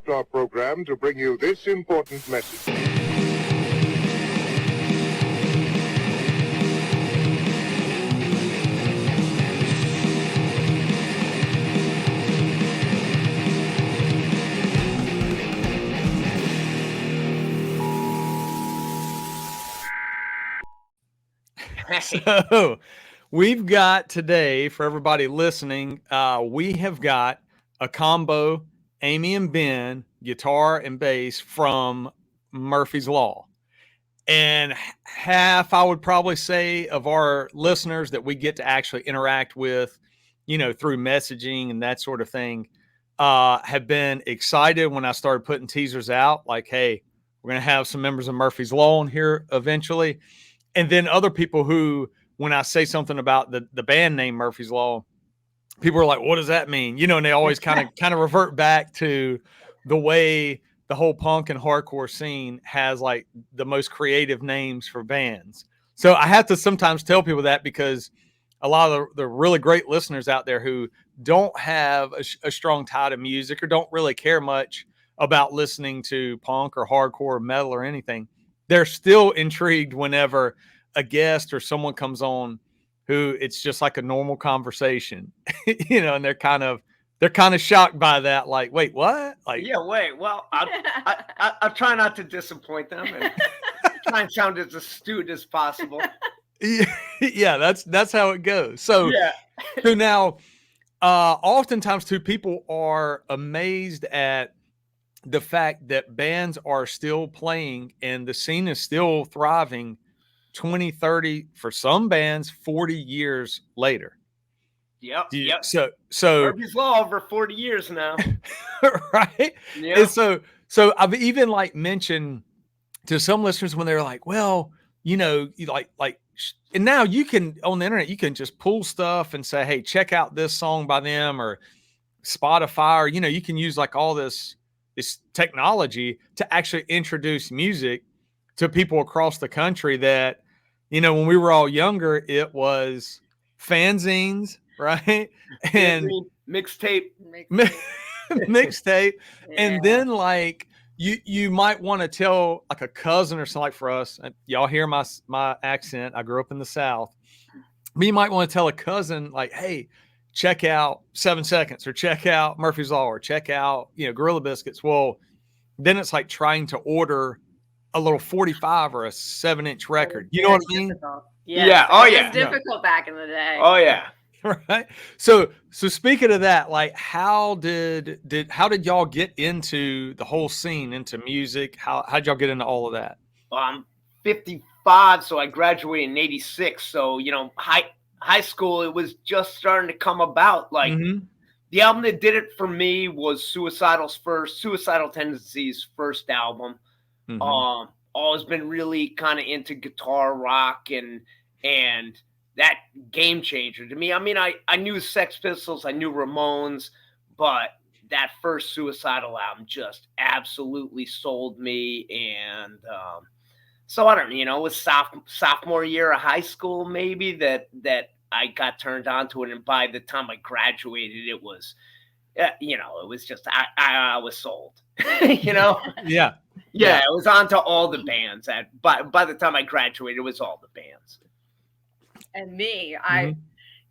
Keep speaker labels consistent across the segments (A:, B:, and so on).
A: interrupt our program to bring you this important message.
B: So we've got today, for everybody listening, we have got a combo, Amy and Ben, guitar and bass from Murphy's Law. And half, I would probably say, of our listeners that we get to actually interact with, through messaging and that sort of thing, have been excited when I started putting teasers out, like, hey, we're going to have some members of Murphy's Law on here eventually. And then other people who, when I say something about the band name Murphy's Law, people are like, what does that mean? And they always kind of revert back to the way the whole punk and hardcore scene has like the most creative names for bands. So I have to sometimes tell people that, because a lot of the really great listeners out there who don't have a strong tie to music or don't really care much about listening to punk or hardcore or metal or anything, they're still intrigued whenever a guest or someone comes on who it's just like a normal conversation, and they're kind of shocked by that. Like, wait, what? Like,
C: yeah, wait. Well, I'll try not to disappoint them and try and sound as astute as possible.
B: Yeah, that's how it goes. So,
C: yeah.
B: So now, oftentimes too, people are amazed at the fact that bands are still playing and the scene is still thriving 20, 30, for some bands, 40 years later.
C: Yep.
B: So
C: Murphy's Law over 40 years now.
B: Right?
C: Yeah.
B: And so I've even like mentioned to some listeners when they're like, well, and now you can, on the internet, you can just pull stuff and say, hey, check out this song by them, or Spotify, or, you can use like all this technology to actually introduce music to people across the country that, when we were all younger, it was fanzines, right? And
C: mixtape.
B: Mixtape. Yeah. And then like you might want to tell like a cousin or something, like for us, y'all hear my accent. I grew up in the South. But you might want to tell a cousin like, hey, check out 7 Seconds, or check out Murphy's Law, or check out, Gorilla Biscuits. Well, then it's like trying to order a little 45 or a 7-inch record. You know what I mean?
D: Yes,
C: yeah. Oh, yeah.
D: It was difficult back in the day.
C: Oh, yeah.
B: Right. So speaking of that, like, how did y'all get into the whole scene, into music? How'd y'all get into all of that?
C: Well, I'm 55, so I graduated in 86. So, high school, it was just starting to come about. Like, the album that did it for me was Suicidal Tendencies' first album. Always been really kind of into guitar rock and that game changer to me. I mean, I knew Sex Pistols, I knew Ramones, but that first Suicidal album just absolutely sold me. And so I don't know, it was sophomore year of high school maybe that I got turned on to it. And by the time I graduated, it was, it was just, I was sold,
B: Yeah.
C: Yeah, it was on to all the bands. By the time I graduated, it was all the bands.
D: And me,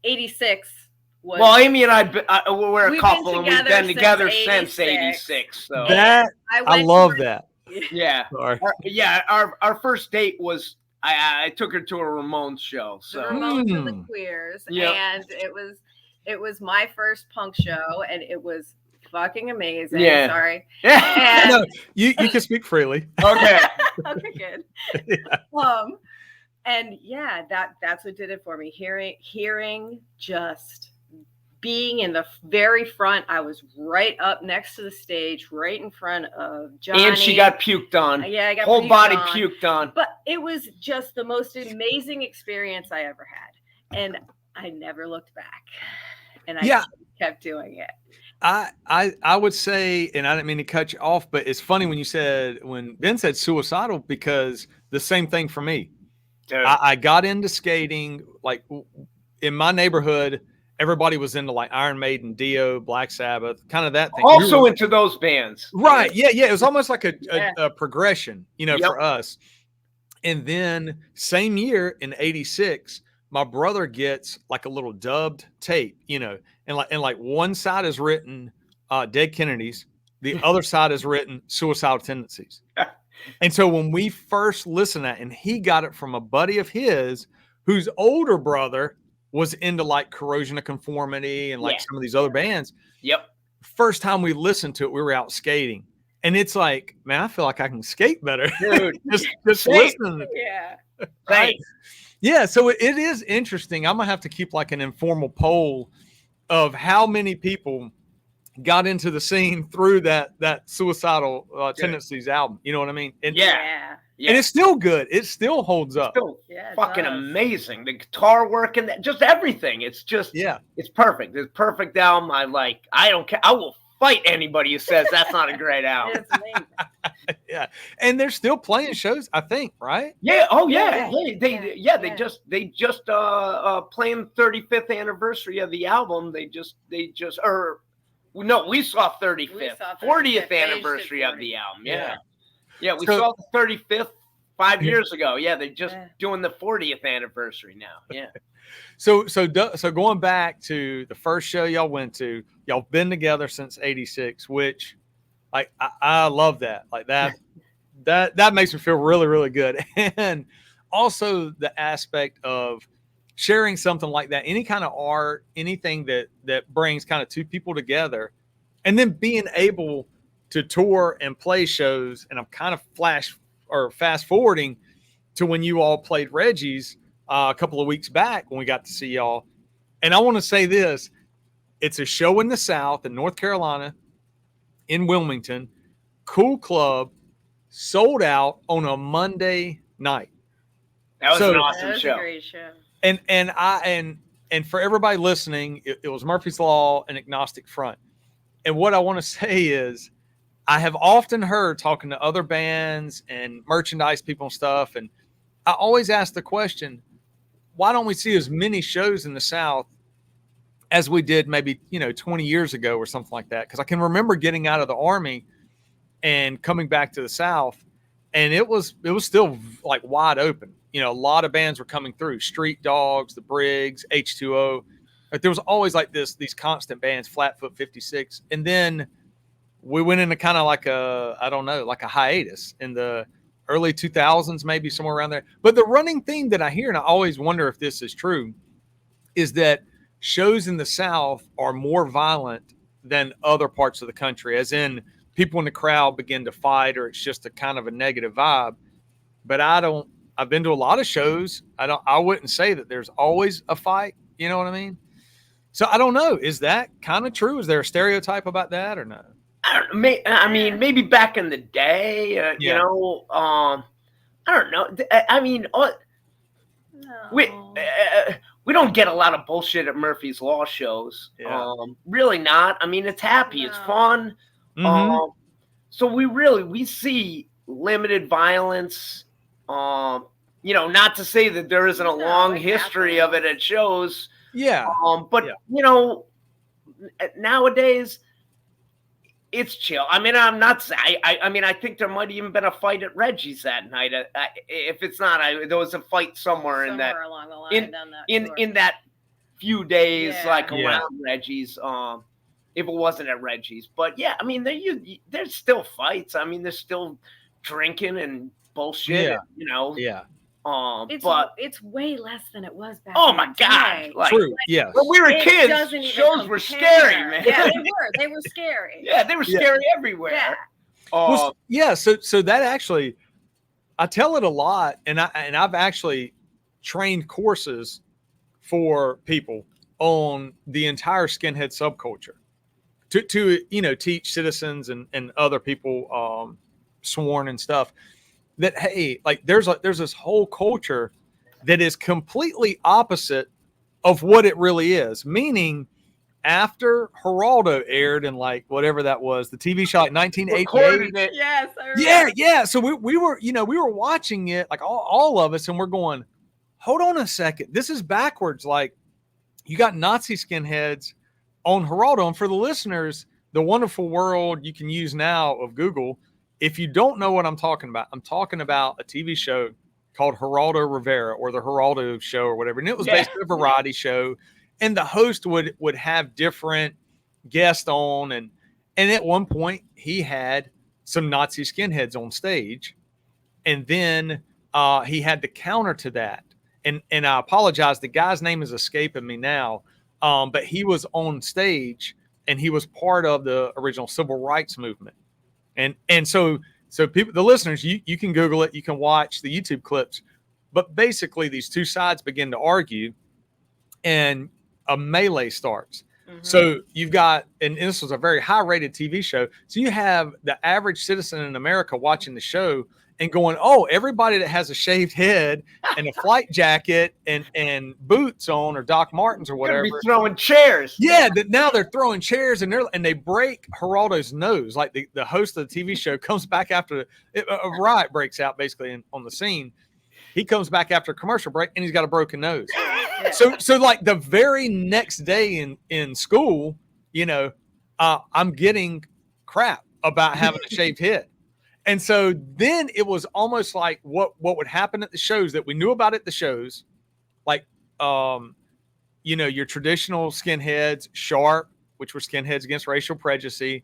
D: 86 was...
C: Well, Amy and I we're a couple, and we've been together since 86. So
B: I love that.
C: Yeah. Our first date was, I took her to a Ramones show. So
D: the Ramones and the Queers. Yep. And it was my first punk show, and it was fucking amazing.
C: Yeah.
D: Sorry.
B: And, no, you can speak freely.
C: Okay.
D: Okay, good. Yeah. And yeah, that's what did it for me. Hearing just being in the very front. I was right up next to the stage, right in front of Johnny.
C: And she got puked on.
D: Yeah, I got
C: whole body puked on.
D: But it was just the most amazing experience I ever had. And I never looked back. And I kept doing it.
B: I would say, and I didn't mean to cut you off, but it's funny when Ben said Suicidal, because the same thing for me. I got into skating like in my neighborhood. everybody was into like Iron Maiden, Dio, Black Sabbath, kind of that thing.
C: Also into those bands.
B: Right. Yeah. Yeah. It was almost like a progression,
C: Yep.
B: for us. And then same year in 86, my brother gets like a little dubbed tape, and like one side is written Dead Kennedys, the other side is written Suicidal Tendencies. And so when we first listened to that, and he got it from a buddy of his whose older brother was into like Corrosion of Conformity and like some of these other bands.
C: Yep.
B: First time we listened to it, we were out skating. And it's like, man, I feel like I can skate better.
C: Dude,
B: just listening.
D: Yeah.
C: Right.
B: Yeah. So it is interesting. I'm going to have to keep like an informal poll of how many people got into the scene through that Suicidal Tendencies album. You know what I mean? And,
C: Yeah.
B: And it's still good. It still holds up.
C: Still fucking amazing. The guitar work and just everything. It's just, it's perfect. It's a perfect album. I don't care. I will fight anybody who says that's not a great album.
D: It's amazing.
B: Yeah. And they're still playing shows, I think, right?
C: Yeah. Oh yeah. They just playing 35th anniversary of the album. We saw 35th, 40th anniversary of the album. Yeah. Yeah, we saw the 35th 5 years ago. Yeah, they're just doing the 40th anniversary now. Yeah.
B: So going back to the first show y'all went to, y'all been together since 86, which I love that. Like that makes me feel really, really good. And also the aspect of sharing something like that, any kind of art, anything that brings kind of two people together, and then being able to tour and play shows. And I'm kind of fast forwarding to when you all played Reggie's a couple of weeks back when we got to see y'all. And I want to say this, it's a show in the South in North Carolina, in Wilmington, cool club, sold out on a Monday night.
C: That was an awesome show.
D: A great show.
B: And for everybody listening, it was Murphy's Law and Agnostic Front. And what I want to say is, I have often heard talking to other bands and merchandise people and stuff, and I always ask the question, why don't we see as many shows in the South as we did maybe 20 years ago or something like that? Because I can remember getting out of the Army and coming back to the South, and it was still like wide open. A lot of bands were coming through, Street Dogs, the Briggs, H2O. But there was always like these constant bands, Flatfoot 56, and then we went into kind of like a hiatus in the early 2000s, maybe somewhere around there. But the running theme that I hear, and I always wonder if this is true, is that shows in the South are more violent than other parts of the country, as in people in the crowd begin to fight, or it's just a kind of a negative vibe. But I've been to a lot of shows. I wouldn't say that there's always a fight. You know what I mean? So I don't know. Is that kind of true? Is there a stereotype about that or no?
C: I mean, maybe back in the day, I don't know. I mean, we don't get a lot of bullshit at Murphy's Law shows.
B: Yeah.
C: Really not. I mean, it's happy, it's fun.
B: Mm-hmm.
C: So we see limited violence. Not to say that there isn't a long history of it at shows.
B: Yeah.
C: Nowadays, it's chill. I mean, I'm not saying. I think there might even been a fight at Reggie's that night. If it's not, there was a fight somewhere in that
D: along the line
C: in that few days, around Reggie's. If it wasn't at Reggie's, but yeah, I mean, there's still fights. I mean, there's still drinking and bullshit.
B: Yeah.
D: It's way less than it was back.
C: Oh my God!
B: True. Yeah.
C: When we were kids, shows were scary, man.
D: Yeah, they were scary.
C: Yeah, they were scary everywhere.
B: Yeah. So that actually, I tell it a lot, and I've actually trained courses for people on the entire skinhead subculture to teach citizens and other people sworn and stuff. That, hey, like there's this whole culture that is completely opposite of what it really is. Meaning, after Geraldo aired in like whatever that was, the TV show, like 1988.
D: Yes, I remember.
B: Yeah. So we were watching it, like all of us, and we're going, hold on a second, this is backwards. Like you got Nazi skinheads on Geraldo. And for the listeners, the wonderful world you can use now of Google, if you don't know what I'm talking about a TV show called Geraldo Rivera, or the Geraldo Show, or whatever. And it was basically a variety show. And the host would have different guests on. And at one point, he had some Nazi skinheads on stage. And then he had the counter to that. And I apologize, the guy's name is escaping me now. But he was on stage, and he was part of the original civil rights movement. And so people, the listeners, you can Google it, you can watch the YouTube clips, but basically these two sides begin to argue, and a melee starts. Mm-hmm. So you've got, and this was a very high rated TV show. So you have the average citizen in America watching the show and going, oh, everybody that has a shaved head and a flight jacket and boots on, or Doc Martens or whatever,
C: be throwing chairs.
B: Yeah, now they're throwing chairs, and they break Geraldo's nose. Like the host of the TV show comes back after a riot breaks out basically on the scene. He comes back after a commercial break, and he's got a broken nose. So like the very next day in school, I'm getting crap about having a shaved head. And so then it was almost like what would happen at the shows that we knew about at the shows, like, your traditional skinheads, Sharp, which were skinheads against racial prejudice.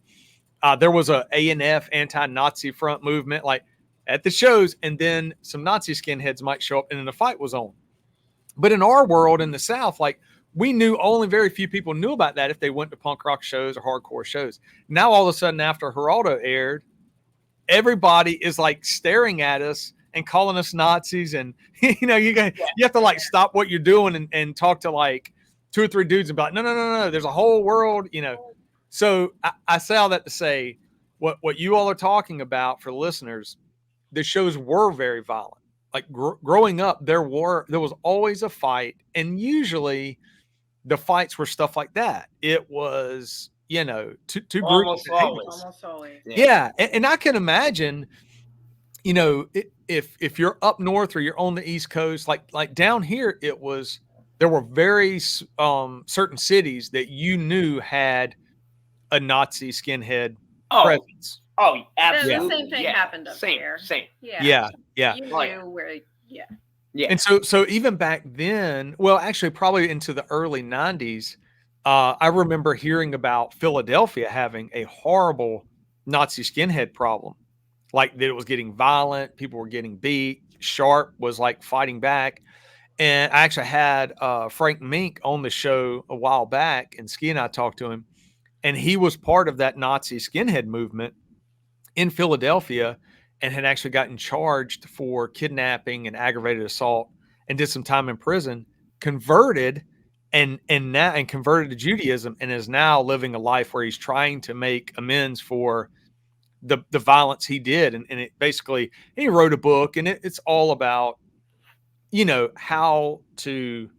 B: There was a A&F anti-Nazi front movement, like at the shows, and then some Nazi skinheads might show up, and then the fight was on. But in our world in the South, like, we knew only very few people knew about that if they went to punk rock shows or hardcore shows. Now, all of a sudden, after Geraldo aired, everybody is like staring at us and calling us Nazis. And, you have to like stop what you're doing and talk to like 2 or 3 dudes and be like, no. There's a whole world, So I say all that to say what you all are talking about for the listeners, the shows were very violent. Like growing up, there was always a fight. And usually the fights were stuff like that. It was, two groups.
D: Almost always.
B: Yeah. And I can imagine, if you're up north or you're on the East Coast, like down here, there were very certain cities that you knew had a Nazi skinhead presence.
C: Oh, absolutely.
D: The same thing happened up here.
C: Same.
B: Yeah.
D: You knew where,
C: Yeah.
B: And so even back then, well, actually probably into the early 90s, I remember hearing about Philadelphia having a horrible Nazi skinhead problem. Like that it was getting violent, people were getting beat. Sharp was like fighting back. And I actually had Frank Mink on the show a while back, and Ski and I talked to him, and he was part of that Nazi skinhead movement in Philadelphia and had actually gotten charged for kidnapping and aggravated assault and did some time in prison, converted and converted to Judaism, and is now living a life where he's trying to make amends for the violence he did. And it basically, he wrote a book, and it's all about, how to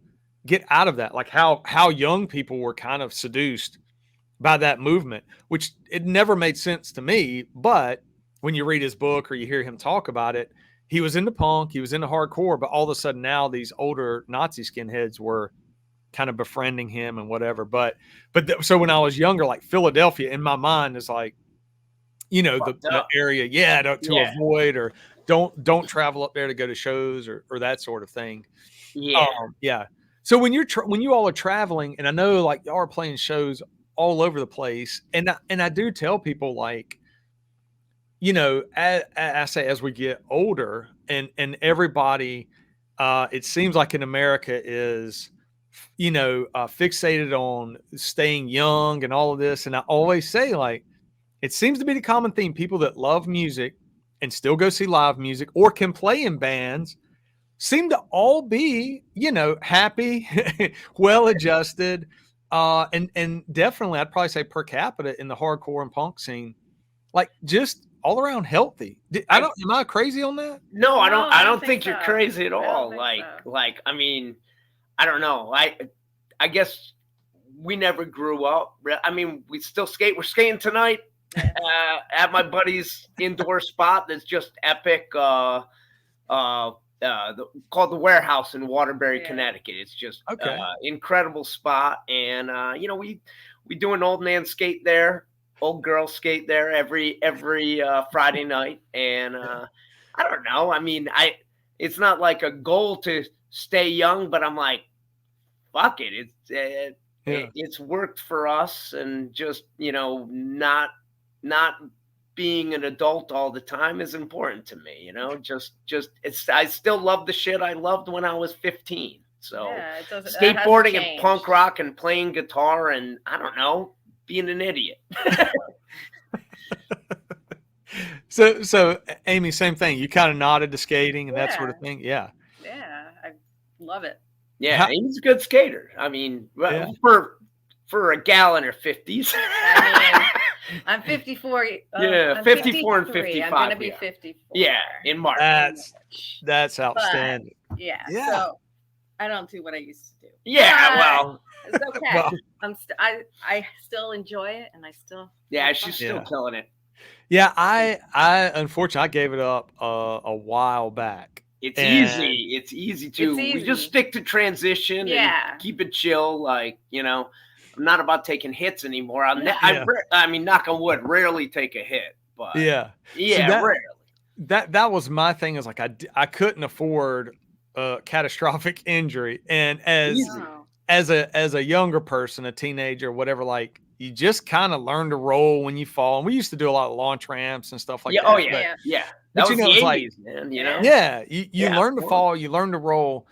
B: get out of that, like how young people were kind of seduced by that movement, which it never made sense to me. But when you read his book or you hear him talk about it, he was into punk, he was into hardcore, but all of a sudden now these older Nazi skinheads were kind of befriending him and whatever. So when I was younger, like Philadelphia in my mind is like, the area, to avoid, or don't travel up there to go to shows or that sort of thing. Yeah. So when you all are traveling, and I know like y'all are playing shows all over the place, and I do tell people, like, I say, as we get older, and everybody, it seems like in America is, fixated on staying young and all of this. And I always say, like, it seems to be the common theme. People that love music and still go see live music or can play in bands seem to all be, happy, well-adjusted, and definitely I'd probably say per capita in the hardcore and punk scene, like just all around healthy. Am I crazy on that?
C: No, I don't think you're crazy at all. I mean, I don't know. I guess we never grew up. I mean, we still skate. We're skating tonight at my buddy's indoor spot that's just epic. called the Warehouse in Waterbury,
D: Yeah.
C: Connecticut. It's just
B: Okay.
C: incredible spot, and we do an old man skate there, old girl skate there every Friday night, and I don't know. I mean, it's not like a goal to stay young, but I'm like, fuck it. It's worked for us, and just not being an adult all the time is important to me. I still love the shit I loved when I was 15. So
D: Yeah, it doesn't,
C: skateboarding and punk rock and playing guitar and I don't know, being an idiot.
B: So Amy, same thing. You kind of nodded to skating and that sort of thing. Yeah.
D: Yeah, I love it.
C: Yeah, Amy's a good skater. I mean, for a gal in her 50s.
D: I mean, I'm 54.
C: Yeah,
D: I'm
C: 54 and
D: 53.
C: 55.
D: I'm gonna be 54.
C: Yeah, in March.
B: That's outstanding.
D: But, yeah. So I don't do what I used to do.
C: Yeah, well,
D: it's okay. I still enjoy it, and I still.
C: Yeah, she's still killing it.
B: Yeah, I unfortunately I gave it up a while back.
C: It's easy to. We just stick to transition and keep it chill. Like, I'm not about taking hits anymore. I mean, knock on wood, rarely take a hit. But rarely.
B: That was my thing. Is like I couldn't afford a catastrophic injury, and as a younger person, a teenager, whatever, like you just kind of learn to roll when you fall. And we used to do a lot of launch ramps and stuff like that.
C: Oh yeah. That was the 80s, man,
B: Yeah, you learn to fall, you learn to roll.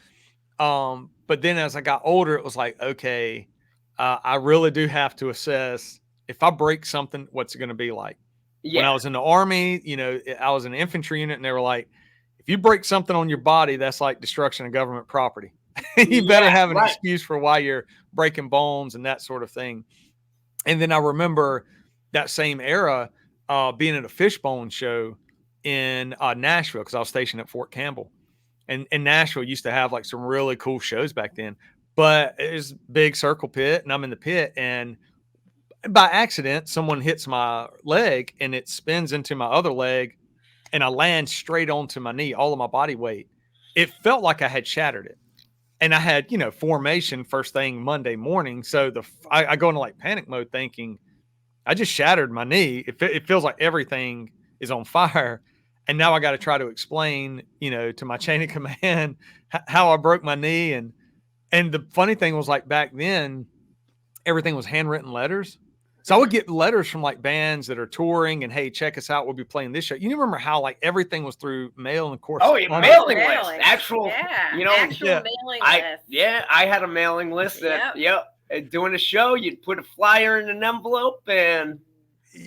B: But then as I got older, it was like, okay, I really do have to assess if I break something, what's it going to be like? Yeah. When I was in the Army, I was in an infantry unit, and they were like, if you break something on your body, that's like destruction of government property. You better have an excuse for why you're breaking bones and that sort of thing. And then I remember that same era being at a Fishbone show in Nashville, because I was stationed at Fort Campbell. And Nashville used to have like some really cool shows back then. But it was big circle pit, and I'm in the pit, and by accident, someone hits my leg, and it spins into my other leg, and I land straight onto my knee, all of my body weight. It felt like I had shattered it. And I had, formation first thing Monday morning. So I go into like panic mode thinking, I just shattered my knee. It feels like everything is on fire. And now I got to try to explain, to my chain of command how I broke my knee. And the funny thing was, like, back then, everything was handwritten letters. So I would get letters from like bands that are touring and, hey, check us out. We'll be playing this show. You remember how like everything was through mail and course.
C: Oh, yeah, mailing list. Actual,
D: actual mailing list.
C: I had a mailing list that, doing a show, you'd put a flyer in an envelope and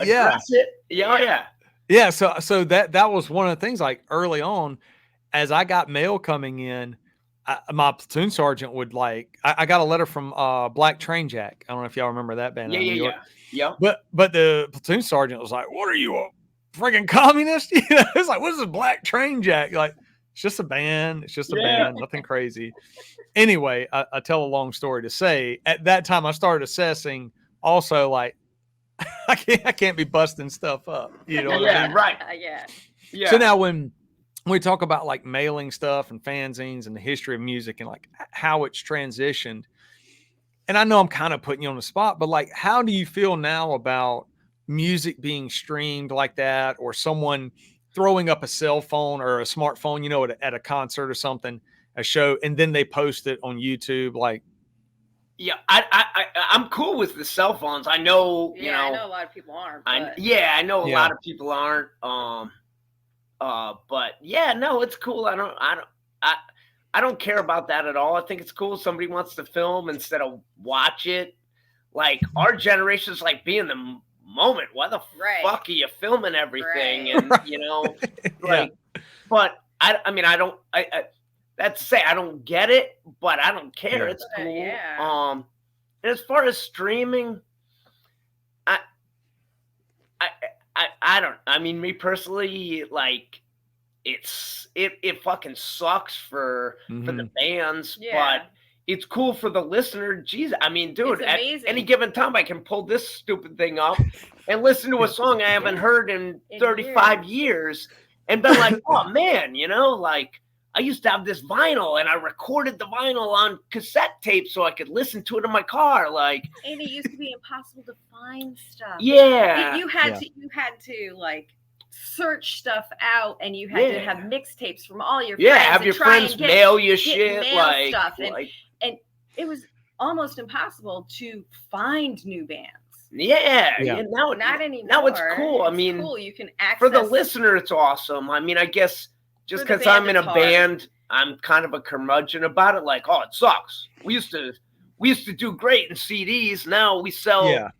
C: address it. Yeah.
B: So that was one of the things, like early on, as I got mail coming in, my platoon sergeant would I got a letter from Black Train Jack. I don't know if y'all remember that band.
C: Yeah.
B: But the platoon sergeant was like, "What are you, a freaking communist?" It's like, "What is this Black Train Jack?" Like, it's just a band. It's just a band. Nothing crazy. Anyway, I tell a long story to say, at that time I started assessing also, like, I can't be busting stuff up. You know what I mean?
C: Right.
D: Yeah.
B: So now when we talk about like mailing stuff and fanzines and the history of music and like how it's transitioned, and I know I'm kind of putting you on the spot, but like, how do you feel now about music being streamed like that, or someone throwing up a cell phone or a smartphone, at a concert or something, a show, and then they post it on YouTube? Like,
C: yeah, I'm cool with the cell phones. I know,
D: I know a lot of people aren't. But...
C: I know a lot of people aren't. But yeah, no, it's cool. I don't care about that at all. I think it's cool. Somebody wants to film instead of watch it. Like, our generation's like, be in the moment. Why the fuck are you filming everything? And but I mean, I don't. That's to say, I don't get it, but I don't care. It's cool. And as far as streaming, I don't. I mean, me personally, like, it fucking sucks for the bands, but it's cool for the listener. Jeez, I mean, dude, at any given time, I can pull this stupid thing up and listen to a song I haven't heard in 35 years and been like, oh man, like, I used to have this vinyl, and I recorded the vinyl on cassette tape so I could listen to it in my car. Like,
D: and it used to be impossible to find stuff.
C: Yeah,
D: you had to like search stuff out, and you had to have mixtapes from all your friends.
C: Have your friends mail you shit,
D: mail stuff, and it was almost impossible to find new bands.
C: Yeah.
D: Now, not anymore.
C: Now it's cool. I mean,
D: cool. You can access
C: for the listener. It's awesome. I mean, I guess just because I'm in a band, I'm kind of a curmudgeon about it. Like, oh, it sucks. We used to do great in CDs. Now we sell,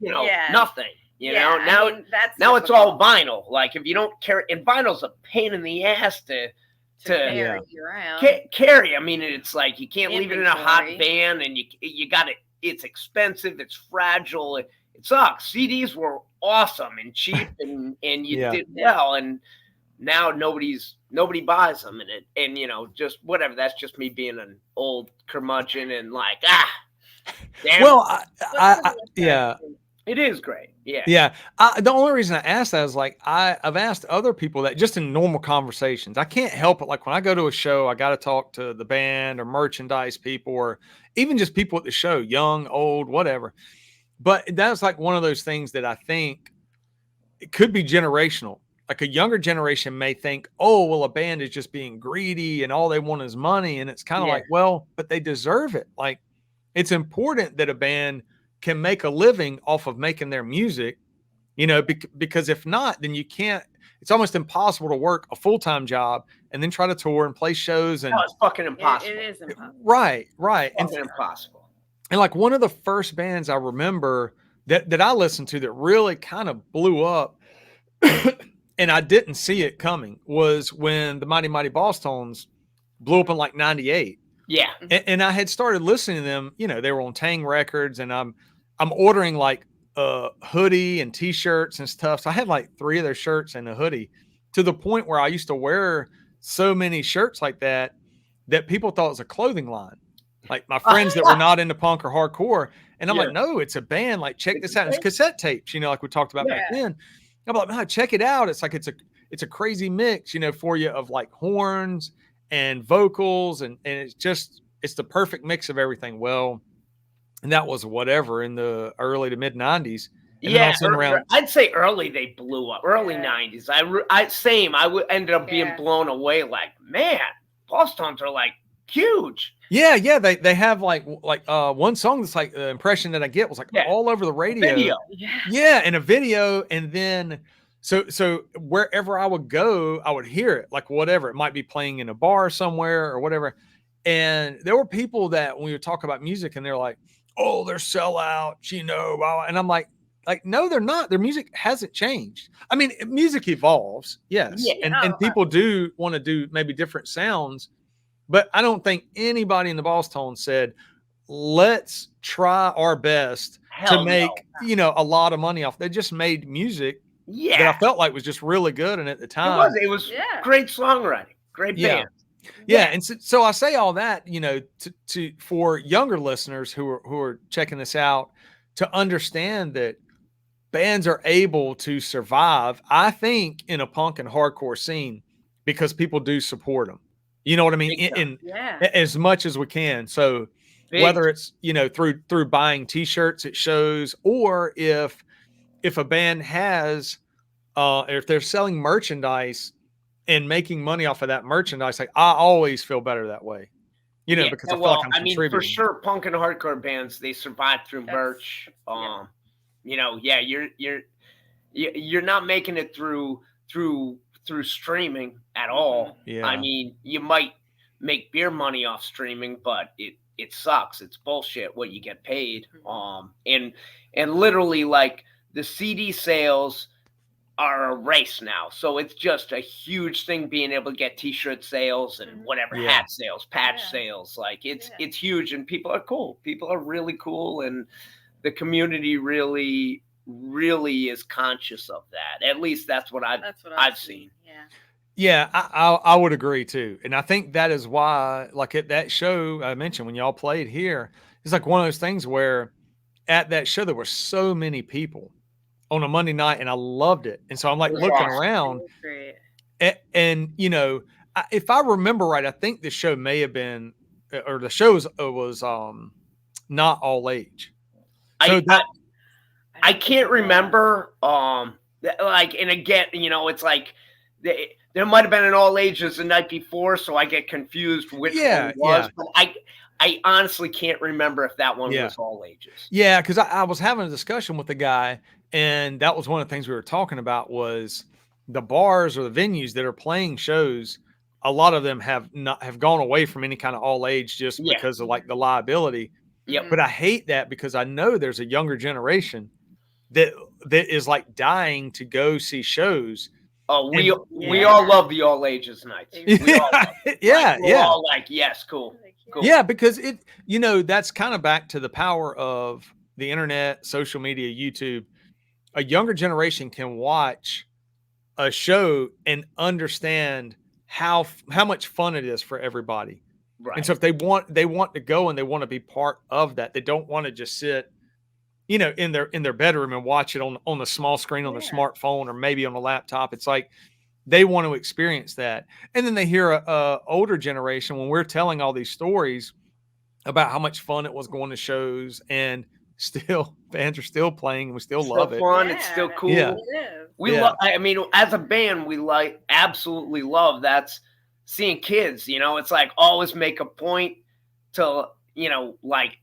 C: nothing. You know, now, now it's all vinyl. Like, if you don't carry, and vinyl's a pain in the ass to
D: carry around.
C: Carry. I mean, it's like you can't leave it in a hot van, and you got it. It's expensive. It's fragile. It sucks. CDs were awesome and cheap, and you did well. And now nobody buys them, and just whatever. That's just me being an old curmudgeon and like damn.
B: Well,
C: it is great. Yeah.
B: Yeah. The only reason I asked that is like, I've asked other people that just in normal conversations, I can't help it. Like when I go to a show, I got to talk to the band or merchandise people, or even just people at the show, young, old, whatever. But that's like one of those things that I think it could be generational. Like a younger generation may think, oh, well, a band is just being greedy and all they want is money. And it's kind of like, well, but they deserve it. Like it's important that a band can make a living off of making their music, because if not, then you can't, it's almost impossible to work a full-time job and then try to tour and play shows. And
C: no, it's fucking impossible.
D: It is impossible.
B: Right.
C: It's fucking impossible.
B: And like one of the first bands I remember that I listened to that really kind of blew up and I didn't see it coming was when the Mighty Mighty Boss Tones blew up in like 98.
C: Yeah.
B: And I had started listening to them, they were on Tang Records, and I'm ordering like a hoodie and t-shirts and stuff. So I had like 3 of their shirts and a hoodie, to the point where I used to wear so many shirts like that people thought it was a clothing line. Like my friends that were not into punk or hardcore. And I'm like, no, it's a band. Like, check this out. It's cassette tapes, like we talked about back then. I'm like, no, check it out. It's like, it's a crazy mix, for you, of like horns and vocals. And it's the perfect mix of everything. Well, and that was whatever in the early to mid 90s.
C: I'd say early they blew up. Early 90s. I ended up being blown away. Like, man, Boss Tones are like huge.
B: Yeah. They have like one song that's like the impression that I get was like all over the radio. Yeah, and a video, and then so wherever I would go, I would hear it. Like whatever, it might be playing in a bar somewhere or whatever. And there were people that when we would talk about music, and they're like, "Oh, they're sellouts," and I'm like, no, they're not. Their music hasn't changed. I mean, music evolves, yes, and people do want to do maybe different sounds. But I don't think anybody in the Boss Tones said, let's try our best to make, a lot of money off. They just made music that I felt like was just really good. And at the time,
C: it was great songwriting, great band.
B: Yeah. And so I say all that, for younger listeners who are checking this out, to understand that bands are able to survive, I think, in a punk and hardcore scene because people do support them. You know what I mean? In as much as we can. So whether it's, through buying t-shirts at shows, or if a band has, if they're selling merchandise and making money off of that merchandise, like I always feel better that way, because I feel like I'm contributing.
C: For sure, punk and hardcore bands, they survive through merch. You're not making it through streaming at all.
B: Yeah.
C: I mean, you might make beer money off streaming, but it sucks. It's bullshit what you get paid. And literally, like, the CD sales are a race now. So it's just a huge thing being able to get t-shirt sales and whatever, hat sales, patch sales. Like it's huge, and people are cool. People are really cool, and the community really is conscious of that. At least that's what I've seen.
B: Yeah, I would agree too. And I think that is why, like at that show I mentioned when y'all played here, it's like one of those things where at that show there were so many people on a Monday night, and I loved it. And so I'm like looking around, and if I remember right, I think the show may have been, or the show was not all age. So
C: I can't remember. Like, and again, it's like there might have been an all ages the night before, so I get confused which one it was. But I honestly can't remember if that one was all ages.
B: Yeah, because I was having a discussion with the guy, and that was one of the things we were talking about was the bars or the venues that are playing shows. A lot of them have gone away from any kind of all age just because of like the liability.
C: Yep.
B: But I hate that because I know there's a younger generation that is like dying to go see shows.
C: Oh, we all love the all ages nights. We all love it. We're all like, yes, cool.
B: Yeah, because that's kind of back to the power of the internet, social media, YouTube. A younger generation can watch a show and understand how much fun it is for everybody. Right. And so if they want to go and they want to be part of that, they don't want to just sit, in their bedroom and watch it on the small screen on their smartphone or maybe on a laptop. It's like they want to experience that. And then they hear a older generation when we're telling all these stories about how much fun it was going to shows, and still bands are still playing and we still love it.
C: Fun, it's still cool.
B: Yeah.
C: We love, I mean, as a band, we absolutely love that's seeing kids, it's like always make a point to, like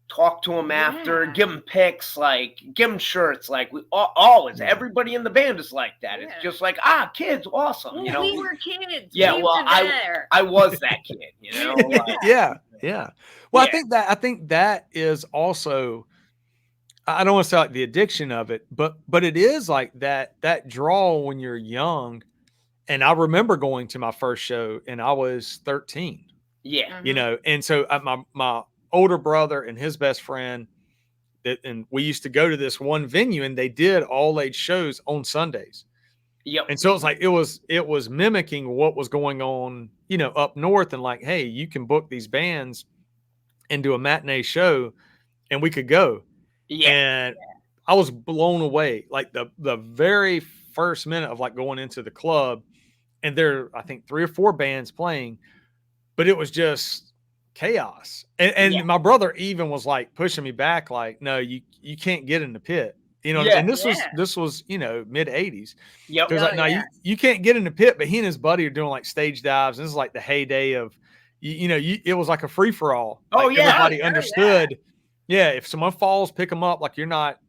C: talk to them after, give them pics, like give them shirts. Like we always, everybody in the band is like that. It's just like, kids, awesome.
D: We were kids.
C: Yeah. Well, I was that kid, like,
B: yeah. Well, I think that is also, I don't want to say like the addiction of it, but it is like that draw when you're young. And I remember going to my first show and I was 13.
C: Yeah.
B: And so my older brother and his best friend, and we used to go to this one venue and they did all age shows on Sundays.
C: Yep.
B: And so it's like, it was mimicking what was going on, up north, and like, hey, you can book these bands and do a matinee show and we could go. Yeah. And I was blown away. Like the very first minute of like going into the club, and there, I think 3 or 4 bands playing, but it was just chaos. And my brother even was like pushing me back, like, no, you can't get in the pit. And this was mid 80s. Yep. It was like, no, you can't get in the pit, but he and his buddy are doing like stage dives. And this is like the heyday of, it was like a free for all. Like everybody understood. Yeah. If someone falls, pick them up. Like you're not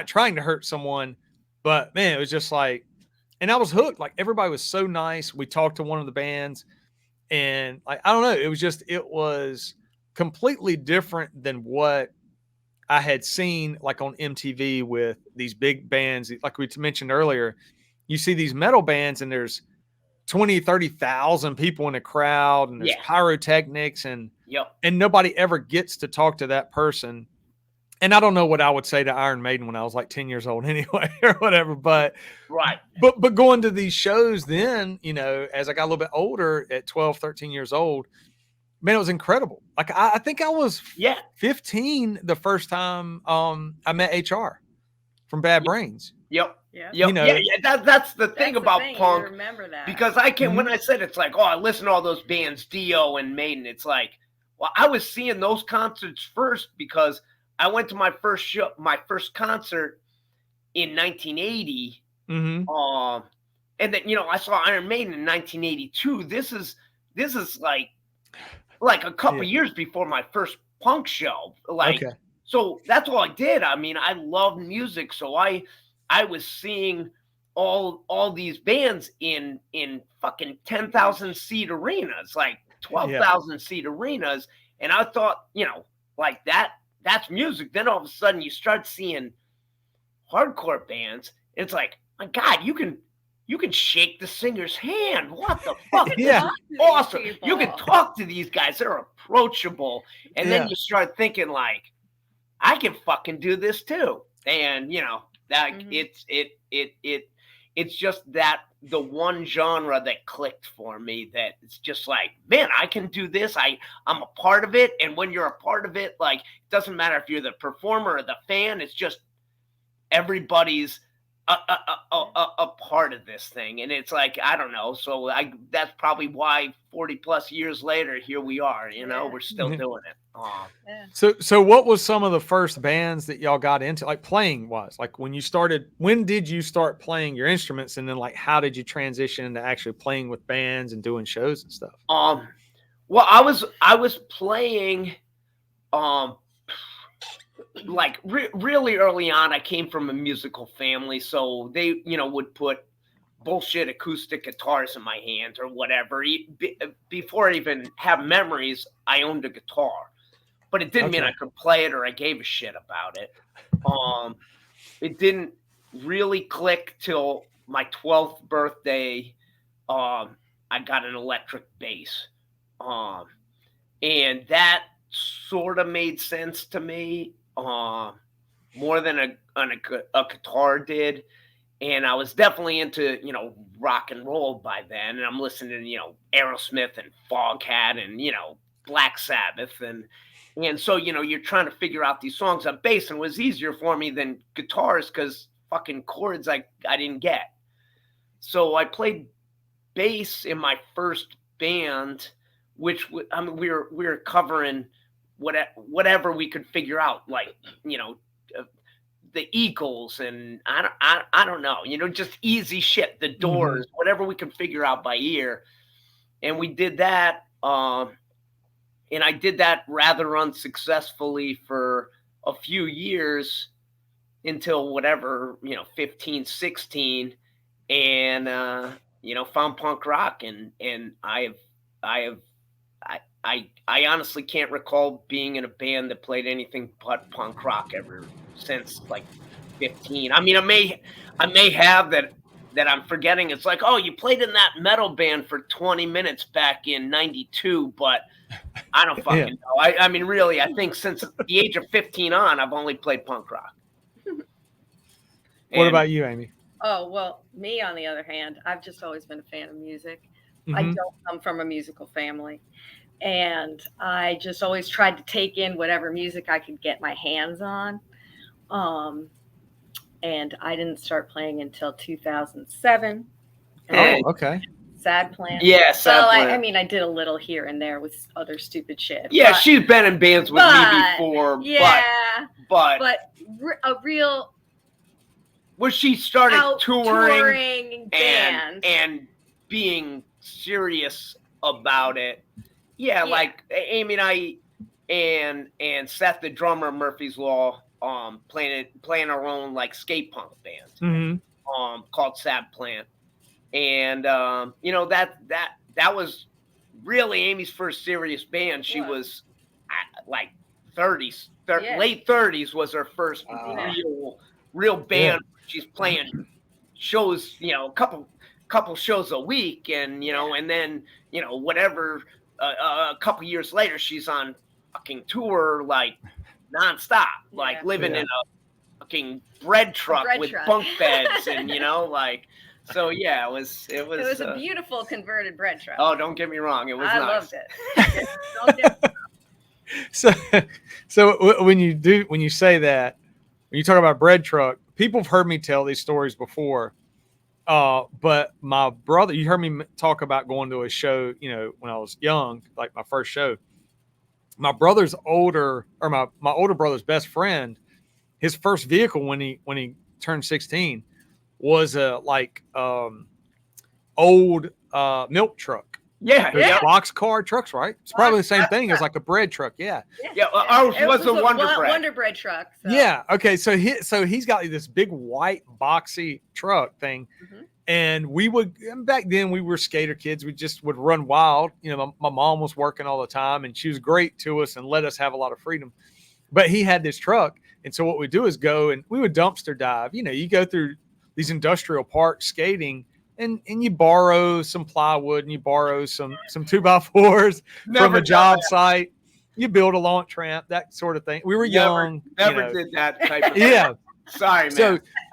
B: trying to hurt someone, but man, it was just like, and I was hooked. Like everybody was so nice. We talked to one of the bands and like, I don't know, it was completely different than what I had seen like on MTV with these big bands. Like we mentioned earlier, you see these metal bands and there's 20, 30,000 people in a crowd and there's pyrotechnics and nobody ever gets to talk to that person. And I don't know what I would say to Iron Maiden when I was like 10 years old anyway, or whatever, but going to these shows then, as I got a little bit older at 12, 13 years old, man, it was incredible. Like I think I was 15 the first time I met HR from Bad Brains.
C: Yep. That's the thing about punk. I remember that. Because I can, when I said it's like, I listen to all those bands, Dio and Maiden, it's like, well, I was seeing those concerts first because I went to my first concert in 1980. And then, I saw Iron Maiden in 1982. This is like a couple years before my first punk show. So that's all I did. I mean, I love music. So I was seeing all these bands in fucking 10,000 seat arenas, like 12,000 seat arenas. And I thought, like that's music. Then all of a sudden you start seeing hardcore bands. It's like, my God, you can shake the singer's hand. What the fuck? Awesome. You can talk to these guys. They're approachable. And then you start thinking like, I can fucking do this too. And it's just that the one genre that clicked for me, that it's just like, man, I can do this. I'm a part of it. And when you're a part of it, like, it doesn't matter if you're the performer or the fan, it's just everybody's a part of this thing, and it's like, I don't know. So that's probably why 40 plus years later, here we are. We're still doing it.
B: So what was some of the first bands that y'all got into, like playing wise? Like when did you start playing your instruments, and then like how did you transition into actually playing with bands and doing shows and stuff?
C: Well, I was playing, like really early on. I came from a musical family, so they, would put bullshit acoustic guitars in my hands or whatever. Before I even have memories, I owned a guitar, but it didn't mean I could play it or I gave a shit about it. It didn't really click till my 12th birthday. I got an electric bass. And that sort of made sense to me, more than a guitar did. And I was definitely into, rock and roll by then. And I'm listening to, Aerosmith and Foghat and, Black Sabbath. And so, you're trying to figure out these songs on bass, and it was easier for me than guitars because fucking chords I didn't get. So I played bass in my first band, which we were covering whatever we could figure out, like, the Eagles and I don't know, just easy shit, the Doors, whatever we could figure out by ear. And we did that. And I did that rather unsuccessfully for a few years until whatever, 15, 16, and, found punk rock. And I honestly can't recall being in a band that played anything but punk rock ever since like 15. I mean, I may have that I'm forgetting. It's like, oh, you played in that metal band for 20 minutes back in 92, but I don't fucking know. I mean, really, I think since the age of 15 on, I've only played punk rock.
B: What about you, Amy?
D: Oh, well, me, on the other hand, I've just always been a fan of music. I don't come from a musical family. And I just always tried to take in whatever music I could get my hands on. And I didn't start playing until 2007.
B: Oh, okay.
D: Sad Plant.
C: Yeah, Sad Plant.
D: I mean, I did a little here and there with other stupid shit.
C: Yeah, she's been in bands with me before.
D: Yeah,
C: but
D: a real.
C: When she started touring
D: band
C: and being serious about it, like Amy and I and Seth, the drummer, Murphy's Law, playing our own like skate punk band, called Sad Plant. And that was really Amy's first serious band. She was like 30s, late 30s was her first real band. She's playing shows, a couple shows a week, and and then whatever. A couple years later, she's on fucking tour like nonstop, like living in a fucking bread truck with bunk beds, and like. So yeah, it was
D: a beautiful converted bread truck.
C: Oh, don't get me wrong, it was nice.
D: Loved it. Don't get me
B: wrong. So when you say that, when you talk about bread truck, people have heard me tell these stories before. But my brother, you heard me talk about going to a show, when I was young, like my first show. My brother's my older brother's best friend, his first vehicle when he turned 16 was a old milk truck.
C: Yeah.
B: Boxcar trucks, right? It's probably the same thing as like a bread truck. Yeah.
C: Ours was a
D: Wonder Bread truck. So.
B: Yeah. Okay. So he's got this big white boxy truck thing. And back then we were skater kids. We just would run wild. My mom was working all the time, and she was great to us and let us have a lot of freedom. But he had this truck. And so what we do is go and we would dumpster dive. You go through these industrial parks skating, and you borrow some plywood and you borrow some 2x4s from a job site. You build a launch ramp, that sort of thing. We were young.
C: Never did that type of thing.
B: Yeah.
C: Sorry,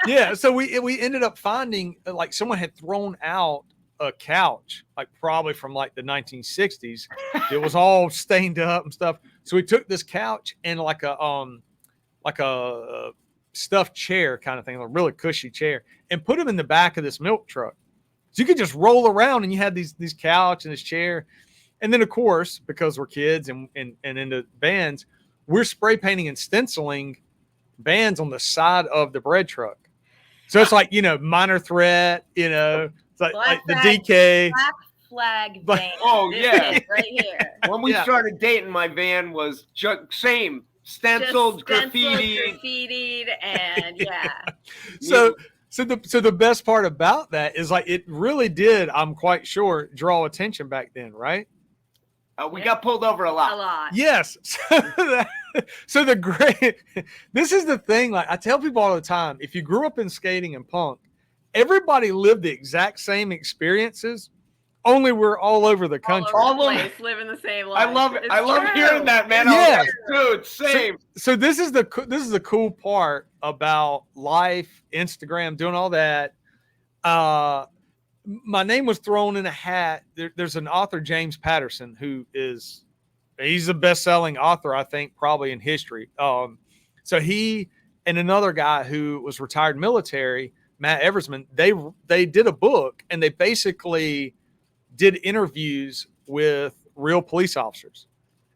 C: man.
B: So we ended up finding like someone had thrown out a couch, like probably from like the 1960s. It was all stained up and stuff. So we took this couch and like a stuffed chair kind of thing, a really cushy chair, and put them in the back of this milk truck. So you could just roll around and you had these couch and this chair. And then, of course, because we're kids and into bands, we're spray painting and stenciling bands on the side of the bread truck. So it's like, Minor Threat, it's like the DK.
D: Black flag van.
C: Oh, yeah.
D: Right here.
C: When we started dating, my van was same. Stenciled,
D: graffitied, and
B: So the best part about that is like it really did, I'm quite sure, draw attention back then, right?
C: We got pulled over a lot.
B: Yes. So this is the thing. Like I tell people all the time, if you grew up in skating and punk, everybody lived the exact same experiences. Only we're all over the country.
D: All over the place, living the same life.
C: I love it. I love hearing that, man.
B: Yeah,
C: dude, same.
B: So this is the cool part about life, Instagram, doing all that. My name was thrown in a hat. There's an author, James Patterson, he's a best-selling author, I think, probably in history. So he and another guy who was retired military, Matt Eversman, they did a book and they basically did interviews with real police officers.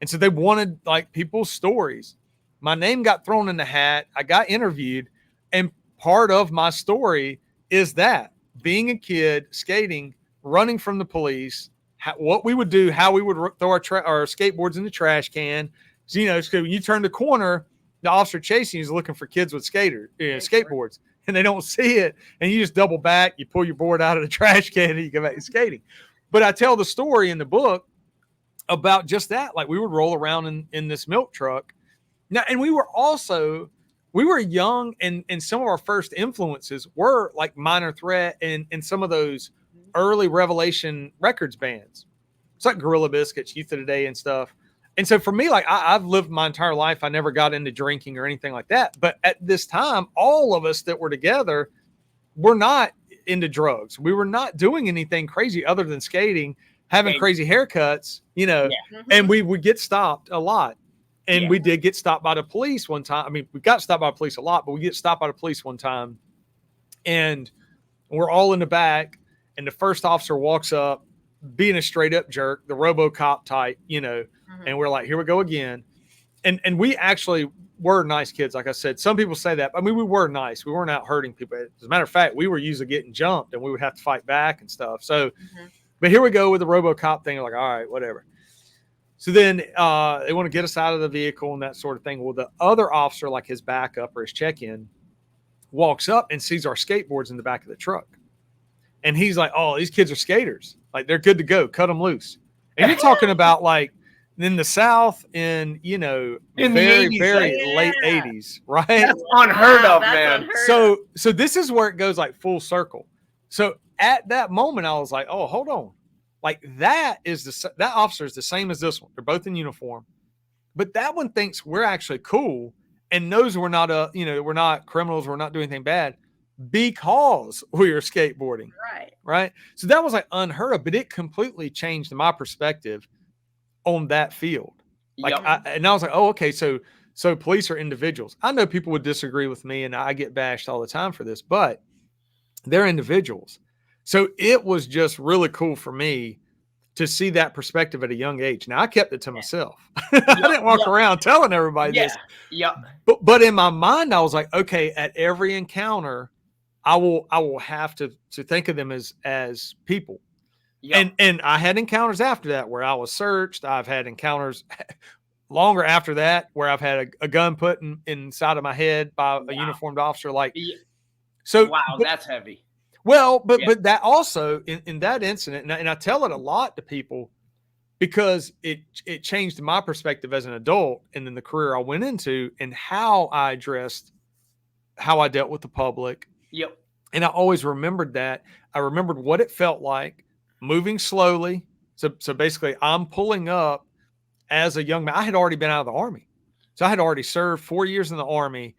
B: And so they wanted like people's stories. My name got thrown in the hat. I got interviewed. And part of my story is that being a kid, skating, running from the police, what we would do, how we would throw our skateboards in the trash can. So, so when you turn the corner, the officer chasing you is looking for kids with skateboards, and they don't see it. And you just double back, you pull your board out of the trash can, and you go back to skating. But I tell the story in the book about just that. Like we would roll around in this milk truck. Now, and we were young, and some of our first influences were like Minor Threat and some of those early Revelation Records bands. It's like Gorilla Biscuits, Youth of Today and stuff. And so for me, like I've lived my entire life. I never got into drinking or anything like that. But at this time, all of us that were together were not into drugs. We were not doing anything crazy other than skating, having crazy haircuts, and we would get stopped a lot. And we did get stopped by the police one time. I mean, we got stopped by the police a lot, but we get stopped by the police one time. And we're all in the back, and the first officer walks up, being a straight up jerk, the RoboCop type, and we're like, here we go again. And we actually were nice kids. Like I said, some people say that. I mean, we were nice. We weren't out hurting people. As a matter of fact, we were usually getting jumped and we would have to fight back and stuff. So, but here we go with the RoboCop thing. Like, all right, whatever. So then they want to get us out of the vehicle and that sort of thing. Well, the other officer, like his backup or his check-in, walks up and sees our skateboards in the back of the truck. And he's like, oh, these kids are skaters. Like, they're good to go. Cut them loose. And you're talking about, like, in the South in very,
C: 80s,
B: very late 80s, right?
C: That's unheard of, man.
D: Unheard
B: So this is where it goes, like, full circle. So at that moment, I was like, oh, hold on. Like, that officer is the same as this one. They're both in uniform. But that one thinks we're actually cool and knows we're not we're not criminals, we're not doing anything bad because we are skateboarding. Right. So that was like unheard of, but it completely changed my perspective on that field. Like, and I was like, oh, okay. So police are individuals. I know people would disagree with me and I get bashed all the time for this, but they're individuals. So it was just really cool for me to see that perspective at a young age. Now I kept it to myself. I didn't walk around telling everybody this.
C: Yeah.
B: But in my mind, I was like, okay, at every encounter, I will have to think of them as people. Yep. And I had encounters after that where I was searched. I've had encounters longer after that where I've had a gun put inside of my head by a uniformed officer. Like, so
C: that's heavy.
B: Well, but that also in that incident, and I tell it a lot to people because it changed my perspective as an adult and then the career I went into and how I addressed how I dealt with the public.
C: Yep.
B: And I always remembered that. I remembered what it felt like moving slowly. So basically I'm pulling up as a young man. I had already been out of the Army. So I had already served 4 years in the Army.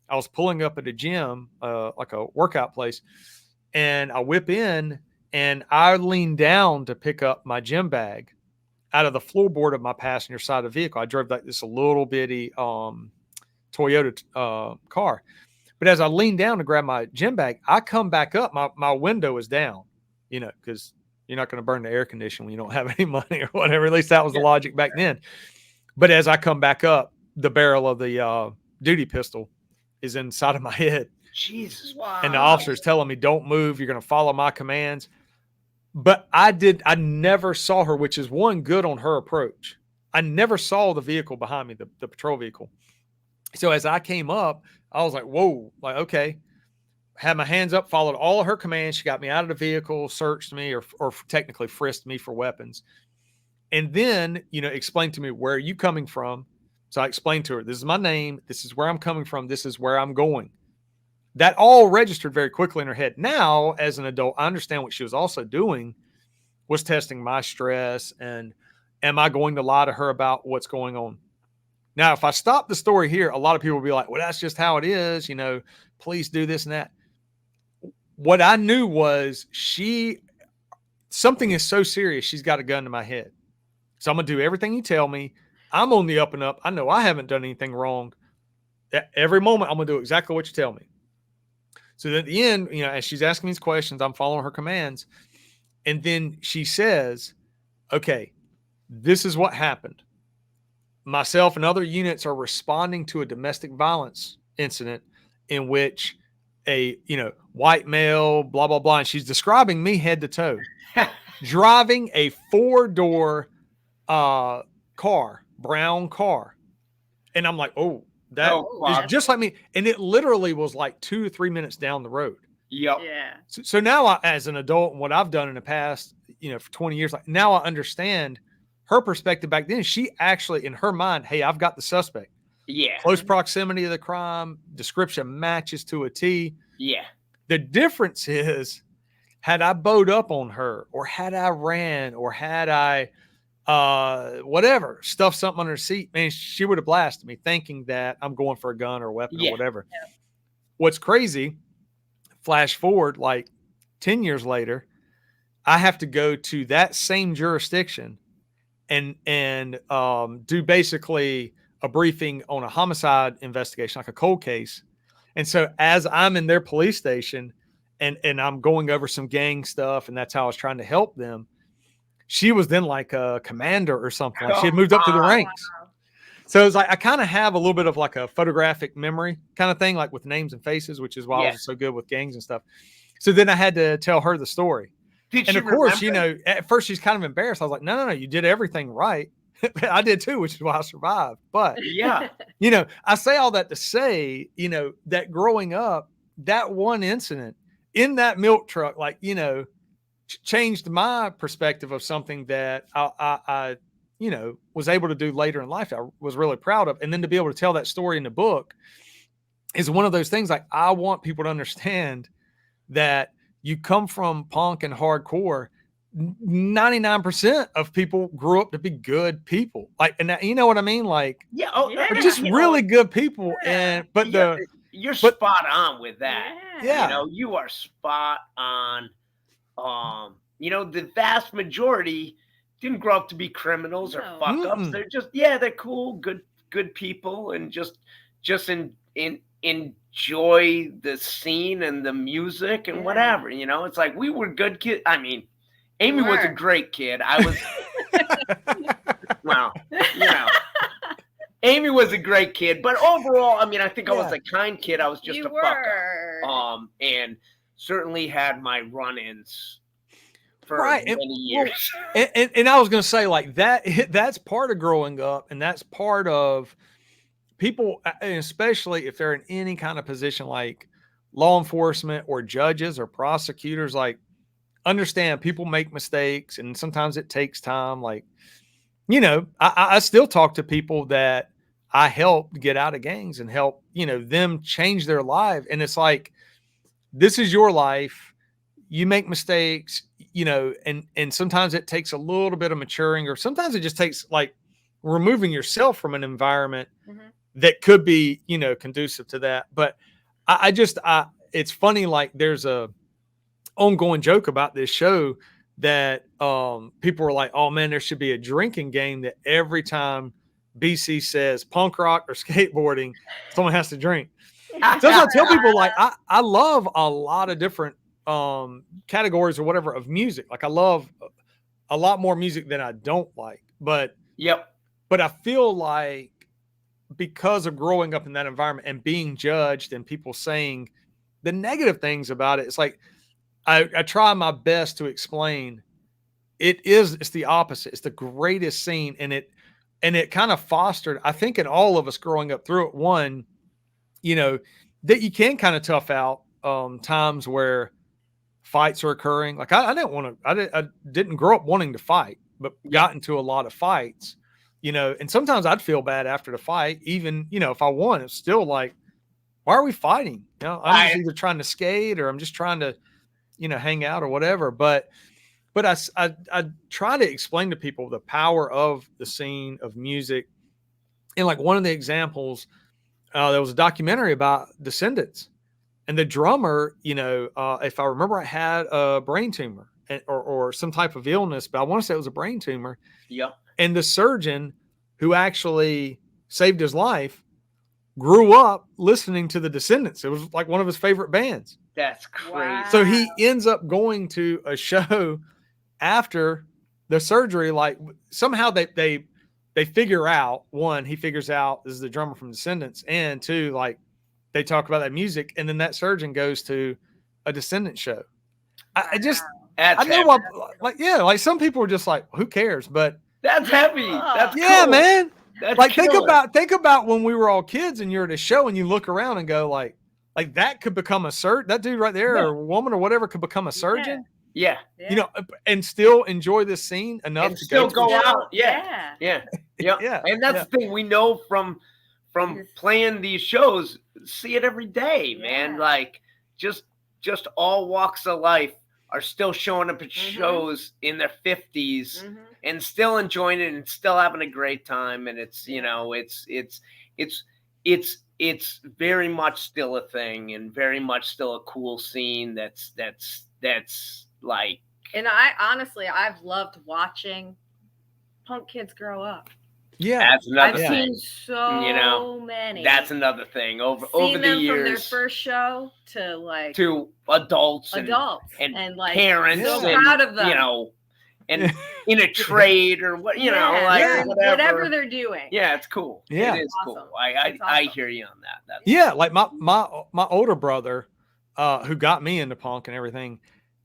B: I was pulling up at a gym, like a workout place. And I whip in and I lean down to pick up my gym bag out of the floorboard of my passenger side of the vehicle. I drove like this little bitty Toyota car. But as I lean down to grab my gym bag, I come back up. My window is down, because you're not going to burn the air conditioner when you don't have any money or whatever. At least that was the logic back then. But as I come back up, the barrel of the duty pistol is inside of my head.
C: Jesus.
D: Wow.
B: And the officer's telling me, don't move. You're going to follow my commands. But I never saw her, which is one good on her approach. I never saw the vehicle behind me, the patrol vehicle. So as I came up, I was like, whoa, like, okay. Had my hands up, followed all of her commands. She got me out of the vehicle, searched me, or technically frisked me for weapons. And then, explained to me, where are you coming from? So I explained to her, this is my name. This is where I'm coming from. This is where I'm going. That all registered very quickly in her head. Now, as an adult, I understand what she was also doing was testing my stress and am I going to lie to her about what's going on? Now, if I stop the story here, a lot of people will be like, well, that's just how it is. Police do this and that. What I knew was something is so serious, she's got a gun to my head. So I'm going to do everything you tell me. I'm on the up and up. I know I haven't done anything wrong. At every moment, I'm going to do exactly what you tell me. So at the end, as she's asking these questions, I'm following her commands. And then she says, okay, this is what happened. Myself and other units are responding to a domestic violence incident in which a, white male, blah, blah, blah. And she's describing me head to toe, driving a 4-door car, brown car. And I'm like, oh, that is just like me. And it literally was like 2 to 3 minutes down the road.
C: Yep.
D: Yeah.
B: So now as an adult and what I've done in the past, for 20 years, like now I understand her perspective back then. She actually, in her mind, hey, I've got the suspect.
C: Yeah.
B: Close proximity of the crime, description matches to a T.
C: Yeah.
B: The difference is, had I bowed up on her, or had I ran, or had I whatever, stuffed something under her seat, man, she would have blasted me thinking that I'm going for a gun or a weapon or whatever. Yeah. What's crazy, flash forward like 10 years later, I have to go to that same jurisdiction and do basically a briefing on a homicide investigation, like a cold case. And so as I'm in their police station and I'm going over some gang stuff, and that's how I was trying to help them, she was then like a commander or something. Like she had moved up to the ranks. Wow. So it was like, I kind of have a little bit of like a photographic memory kind of thing, like with names and faces, which is why I was so good with gangs and stuff. So then I had to tell her the story. And of course, at first she's kind of embarrassed. I was like, no, you did everything right. I did too, which is why I survived. But
C: yeah,
B: I say all that to say, that growing up, that one incident in that milk truck, like, changed my perspective of something that I was able to do later in life. I was really proud of. And then to be able to tell that story in the book is one of those things. Like, I want people to understand that you come from punk and hardcore. 99% of people grew up to be good people. Like, and that, you know what I mean? Like, just really good people. And, but
C: you're spot on with that.
B: Yeah.
C: You are spot on. The vast majority didn't grow up to be criminals or fuck ups. They're just, they're cool, good people, and just enjoy the scene and the music and whatever. It's like, we were good kids. I mean, Amy was a great kid. I was, well, Amy was a great kid, but overall, I mean, I think I was a kind kid. I was just a fuck up. And certainly had my run-ins for many years.
B: And I was going to say, like, that's part of growing up, and that's part of people, especially if they're in any kind of position like law enforcement or judges or prosecutors, like, understand people make mistakes and sometimes it takes time. Like, I still talk to people that I helped get out of gangs and help, them change their life. And it's like, this is your life. You make mistakes, and sometimes it takes a little bit of maturing, or sometimes it just takes like removing yourself from an environment that could be, conducive to that. But it's funny. Like, there's a ongoing joke about this show that people were like, oh man, there should be a drinking game that every time BC says punk rock or skateboarding, someone has to drink. Sometimes I tell people like I love a lot of different categories or whatever of music. Like I love a lot more music than I don't like. But I feel like because of growing up in that environment and being judged and people saying the negative things about it, it's like I try my best to explain it's the opposite. It's the greatest scene. And it kind of fostered, I think, in all of us growing up through it, one, that you can kind of tough out times where fights are occurring. Like I didn't grow up wanting to fight, but got into a lot of fights, and sometimes I'd feel bad after the fight, even, if I won, it's still like, why are we fighting? I'm just either trying to skate or I'm just trying to, hang out or whatever. But I try to explain to people the power of the scene of music. And like one of the examples, there was a documentary about Descendants, and the drummer, if I remember, I had a brain tumor or some type of illness, but I want to say it was a brain tumor.
C: Yeah.
B: And the surgeon who actually saved his life grew up listening to the Descendants. It was like one of his favorite bands.
C: That's crazy.
D: Wow.
B: So he ends up going to a show after the surgery. Like somehow they figure out, one, he figures out this is the drummer from Descendants, and two, like they talk about that music, and then that surgeon goes to a Descendants show. I know like some people are just like, who cares? But
C: that's heavy. That's
B: cool. Man.
C: That's
B: like
C: killer.
B: think about when we were all kids and you're at a show and you look around and go like that could become a surgeon. That dude right there or woman or whatever could become a surgeon.
C: Yeah.
B: And still enjoy this scene enough
C: and
B: to
C: still
B: go
C: out. Yeah. And that's the thing we know from playing these shows, see it every day, man. Like just all walks of life are still showing up at shows in their 50s and still enjoying it and still having a great time. And it's, it's very much still a thing and very much still a cool scene. That's like,
D: and I've loved watching punk kids grow up.
B: Yeah,
C: that's another
D: I've
C: thing.
D: seen so many.
C: That's another thing over
D: them
C: the years.
D: From their first show to
C: adults and
D: like
C: parents.
D: So
C: and,
D: proud of them.
C: And in a trade or what,
D: whatever they're doing.
C: Yeah, it's cool.
B: Yeah,
C: it is
D: awesome.
C: cool. I hear you on that.
B: That's like my older brother, who got me into punk and everything,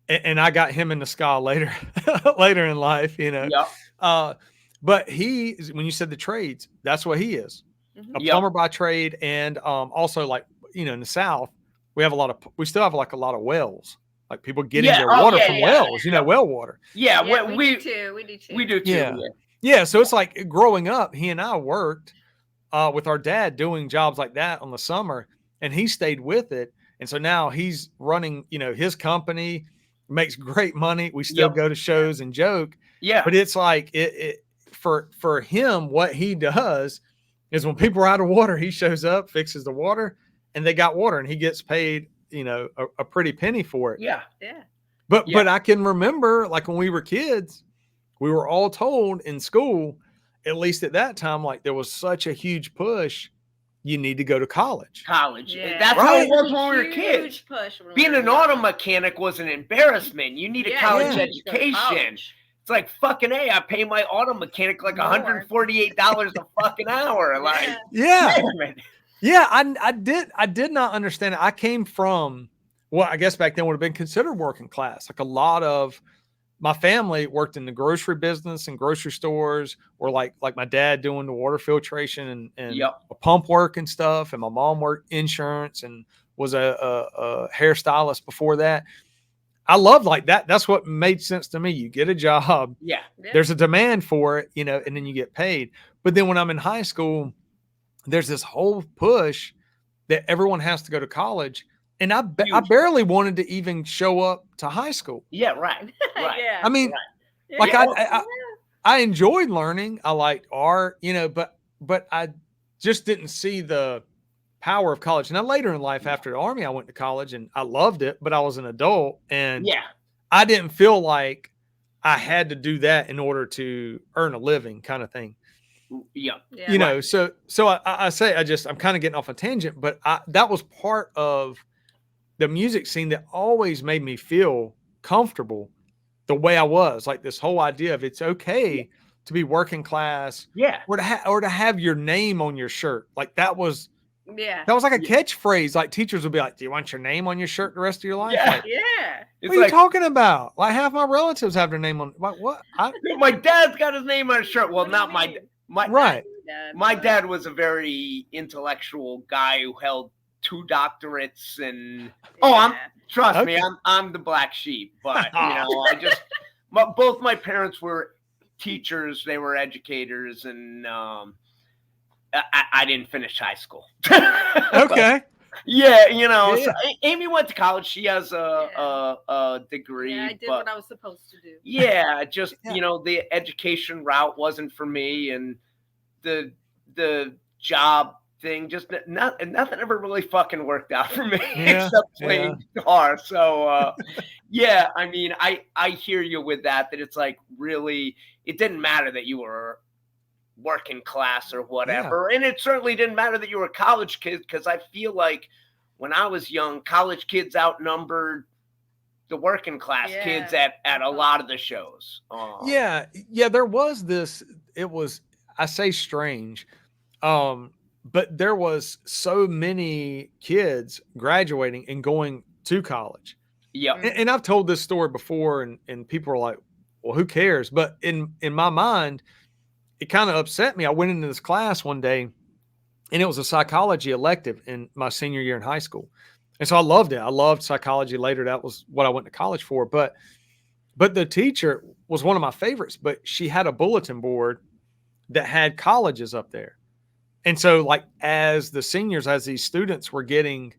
B: and I got him into ska later in life. But when you said the trades, that's what he is. A plumber by trade. And also like, in the South, we still have like a lot of wells, like people getting their water from wells, well water.
C: Yeah.
D: We do too.
C: We do too.
B: Yeah. So it's like growing up, he and I worked with our dad doing jobs like that on the summer, and he stayed with it. And so now he's running, his company, makes great money. We still go to shows and joke. Yeah. But it's like for him, what he does is when people are out of water, he shows up, fixes the water, and they got water, and he gets paid, a pretty penny for it.
C: Yeah.
B: But I can remember, like when we were kids, we were all told in school, at least at that time, like there was such a huge push. You need to go to college.
D: Yeah.
C: That's how it was when we were kids.
D: Push
C: Being an auto mechanic was an embarrassment. You need a college education. It's like fucking A. I pay my auto mechanic like $148 a fucking hour. Like,
B: I did not understand it. I came from I guess back then would have been considered working class. Like a lot of my family worked in the grocery business and grocery stores, or like my dad doing the water filtration and pump work and stuff. And my mom worked insurance and was a hairstylist before that. I love like that. That's what made sense to me. You get a job.
C: Yeah.
B: There's a demand for it, and then you get paid. But then when I'm in high school, there's this whole push that everyone has to go to college. And I barely wanted to even show up to high school.
C: Yeah, right.
B: I mean, like I enjoyed learning. I liked art, but I just didn't see the power of college. Now later in life, after the Army, I went to college and I loved it, but I was an adult and I didn't feel like I had to do that in order to earn a living, kind of thing.
C: Yeah.
B: You know, so I say I'm kind of getting off a tangent, but that was part of the music scene that always made me feel comfortable the way I was. Like this whole idea of it's okay to be working class,
C: Yeah.
B: or to have your name on your shirt. Like that was
D: Yeah.
B: like a catchphrase. Like teachers would be like, "Do you want your name on your shirt the rest of your life?"
C: Yeah.
B: Like,
D: Yeah.
B: what are you talking about? Like half my relatives have their name on. Like what?
C: My dad's got his name on his shirt. Well,
D: What do you
C: not my
D: mean?
B: Right.
C: My dad was a very intellectual guy who held 2 doctorates, and trust me, I'm the black sheep. But you know, both my parents were teachers. They were educators, and I didn't finish high school.
B: Okay.
C: Yeah, you know,
B: Yeah.
C: so Amy went to college. She has a degree.
D: Yeah, I did what I was supposed to do.
C: Yeah, just you know, the education route wasn't for me, and the job thing just nothing ever really fucking worked out for me except playing guitar. So yeah, I mean, I hear you with that it's like really it didn't matter that you were working class or whatever, and it certainly didn't matter that you were a college kid, because I feel like when I was young, college kids outnumbered the working class kids at a lot of the shows.
B: Yeah, there was this. It was, I say, strange, but there was so many kids graduating and going to college.
C: Yeah,
B: and I've told this story before, and people are like, "Well, who cares?" But in my mind, it kind of upset me. I went into this class one day, and it was a psychology elective in my senior year in high school. And so I loved it. I loved psychology later. That was what I went to college for. But the teacher was one of my favorites, but she had a bulletin board that had colleges up there. And so like as the seniors, as these students were getting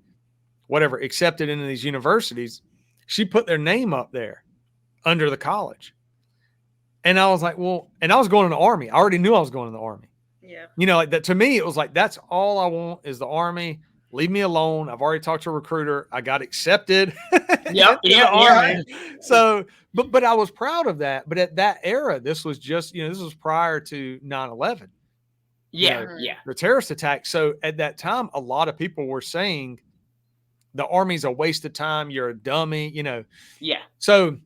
B: whatever accepted into these universities, she put their name up there under the college. And I was like, well, and I was going in the Army. I already knew I was going in the Army.
D: Yeah.
B: You know, like that to me, it was like, that's all I want is the Army. Leave me alone. I've already talked to a recruiter. I got accepted.
C: Yeah.
B: So, but I was proud of that. But at that era, this was just, you know, this was prior to 9/11.
C: Yeah.
B: You know, the terrorist attack. So at that time, a lot of people were saying the Army's a waste of time. You're a dummy, you know?
C: Yeah.
B: So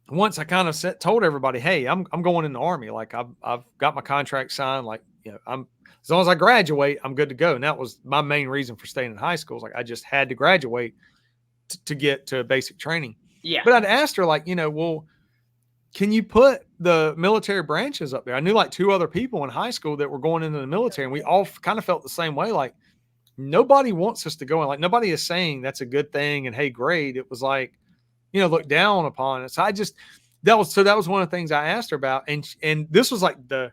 B: once I kind of told everybody, hey, I'm going in the Army. Like I've got my contract signed. Like, you know, as long as I graduate, I'm good to go. And that was my main reason for staying in high school. Like I just had to graduate to get to basic training.
C: Yeah.
B: But I'd asked her, like, you know, well, can you put the military branches up there? I knew like 2 other people in high school that were going into the military, and we all kind of felt the same way. Like nobody wants us to go in. Like nobody is saying that's a good thing. And hey, great. It was like, you know, look down upon it. So that was one of the things I asked her about. And this was like the